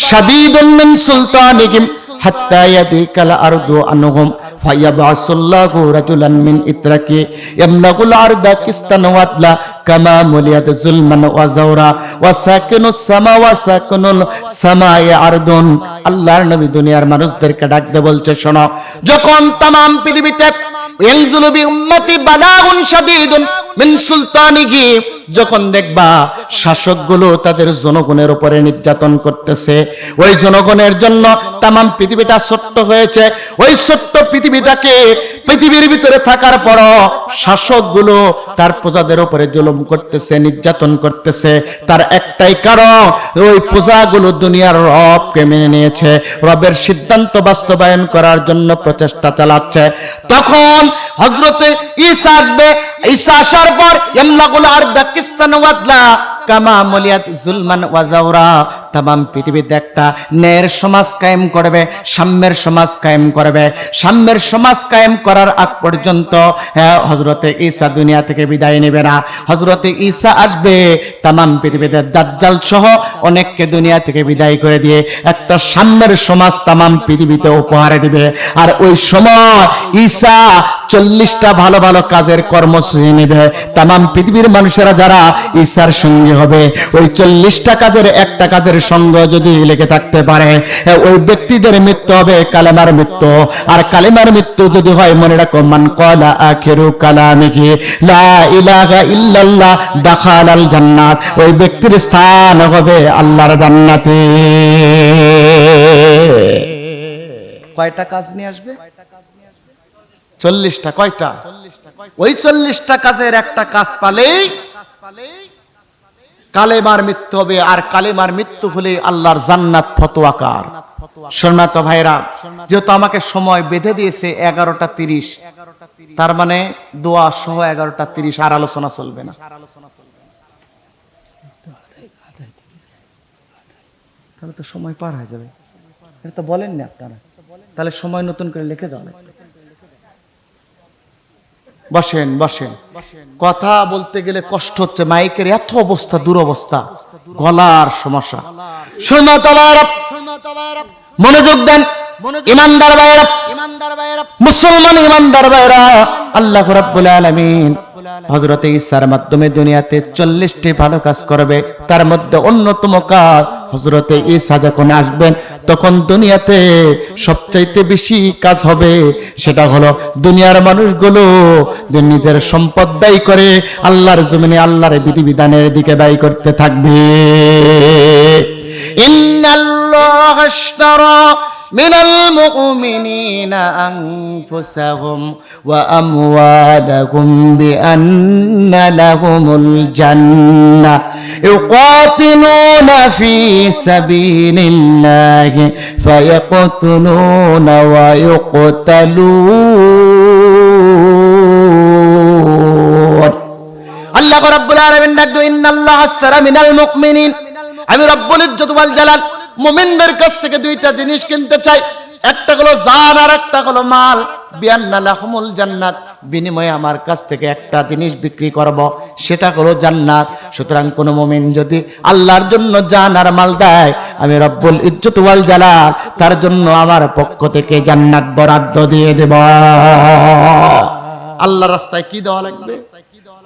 Speaker 1: শাদীদুন মিন সুলতানিহিম হাত্তা ইয়াদিকাল আরদু আনহুম ফায়াবআসুল্লাহু রাজুলান মিন ইতরাকি ইয়ামলাকুল আরদা কিস্তান ওয়া আদলা কামা মুলিয়াত যুলমান ওয়া যাওরা ওয়া সাকিনুস সামা ওয়া সাকিনুল সামাই আরদুন। আল্লাহর নবী দুনিয়ার মানুষদেরকে ডাকতে বলছে, শোনো, যখন तमाम পৃথিবীতে ইয়ানজুলু বি উম্মতি বালাগুন শাদীদুন মিন সুলতানিহি, যখন দেখবা শাসকগুলো তাদের জনগণের উপরে নির্যাতন করতেছে, ওই জনগণের জন্য तमाम পৃথিবীটা ছোট্ট হয়েছে, ওই ছোট্ট পৃথিবীটাকে পৃথিবীর ভিতরে থাকার পর শাসকগুলো তার প্রজাদের উপরে জুলুম করতেছে, নির্যাতন করতেছে, তার একটাই কারণ, ওই প্রজাগুলো দুনিয়ার রবকে মেনে নিয়েছে, রবের সিদ্ধান্ত বাস্তবায়ন করার জন্য প্রচেষ্টা চালাচ্ছে। তখন হযরতে ঈসা আসবে, ঈসা আসার পর ইয়ামলাকুল আরদা কিস্তান ওয়া আদলা কামা মুলিয়াত যুলমান ওয়া যাওরা, तमाम পৃথিবীতে একটা ন্যায়ের সমাজ কায়েম করবে, সাম্যের সমাজ কায়েম করবে। সাম্যের সমাজ কায়েম করার আগ পর্যন্ত হযরতে ঈসা দুনিয়া থেকে বিদায় নেবে না। হযরতে ঈসা আসবে, तमाम পৃথিবীতে দাজ্জাল সহ অনেককে দুনিয়া থেকে বিদায় করে দিয়ে একটা সাম্যের সমাজ तमाम পৃথিবীতে উপহার দিবে। আর ওই সময় ঈসা 40টা ভালো ভালো কাজের কর্মসূচি নেবে। तमाम পৃথিবীর মানুষেরা যারা ঈসার সঙ্গে হবে, ওই 40টা কাজের একটা কাজের সঙ্গ যদি লেগে থাকতে পারে, ওই ব্যক্তিদের মৃত্যু হবে কালেমার মৃত্যু। আর কালেমার মৃত্যু যদি হয়, মনে রাখো, মান ক্বালা আখিরু কালামিহি লা ইলাহা ইল্লাল্লাহ দাখালাল জান্নাত, ওই ব্যক্তির স্থান হবে আল্লাহর জান্নাতে। কয়টা কাজ নিয়ে আসবে? 40টা। কয়টা? ওই 40টা কাজের একটা কাজ পালেই কালেমার মৃত্যু হবে। আর কালেমার মৃত্যু হলে আল্লাহর জান্নাত ফতোয়াকার। সম্মানিত ভাইরা, যেহেতু আমাকে সময় বেঁধে দিয়েছে 11:30, তার মানে দোয়া সহ 11:30, আর আলোচনা চলবে না। তাহলে তো সময় পার হয়ে যাবে। এটা তো বলেন না আপনারা, তাহলে সময় নতুন করে লিখে দাও। বসেন বসেন, কথা বলতে গেলে কষ্ট হচ্ছে, মাইকের এত অবস্থা, দুরবস্থা, গলার সমস্যা। মনোযোগ দেন ইমানদার ভাইরা, মুসলমান ইমানদার ভাইরা, আল্লাহ রাব্বুল আলামিন হযরত ঈসার মাধ্যমে দুনিয়াতে 40টি ভালো কাজ করবে। তার মধ্যে অন্যতম কাজ, হযরত ঈসা যখন আসবেন তখন দুনিয়াতে সবচাইতে বেশি কাজ হবে, সেটা হলো দুনিয়ার মানুষগুলো নিজের সম্পদ ব্যয় করে আল্লাহর জমিনে আল্লাহর বিধিবিধানের দিকে ব্যয় করতে থাকবে। ইন্নাল্লাহ আশতারা মিনাল মুমিনিনা আনফুসাহুম ওয়া আমওয়ালাহুম বিআন্না লাহুমুল জান্নাহ ইউকাতিলুনা ফি সাবিলিল্লাহি ফায়াকতুলুনা ওয়া ইউকতালুন। আল্লাহ রাব্বুল আলামিন ডাকতো, ইন্নাল্লাহ আশতারা মিনাল মুমিনিন, আমি রব্বুল ইজ্জত ওয়াল জালাল মুমিনদের কাছ থেকে দুইটা জিনিস কিনতে চাই, একটা হলো জান আর একটা হলো মাল। বিআন্না লাহুমুল জান্নাত, বিনিময়ে আমার কাছ থেকে একটা জিনিস বিক্রি করব, সেটা হলো জান্নাত। সুতরাং কোন মুমিন যদি আল্লাহর জন্য জান আর মাল দেয়, আমি রব্বুল ইজ্জত ওয়াল জালাল তার জন্য আমার পক্ষ থেকে জান্নাত বরাদ্দ দিয়ে দেব। আল্লাহর রাস্তায় কি দেওয়া লাগবে?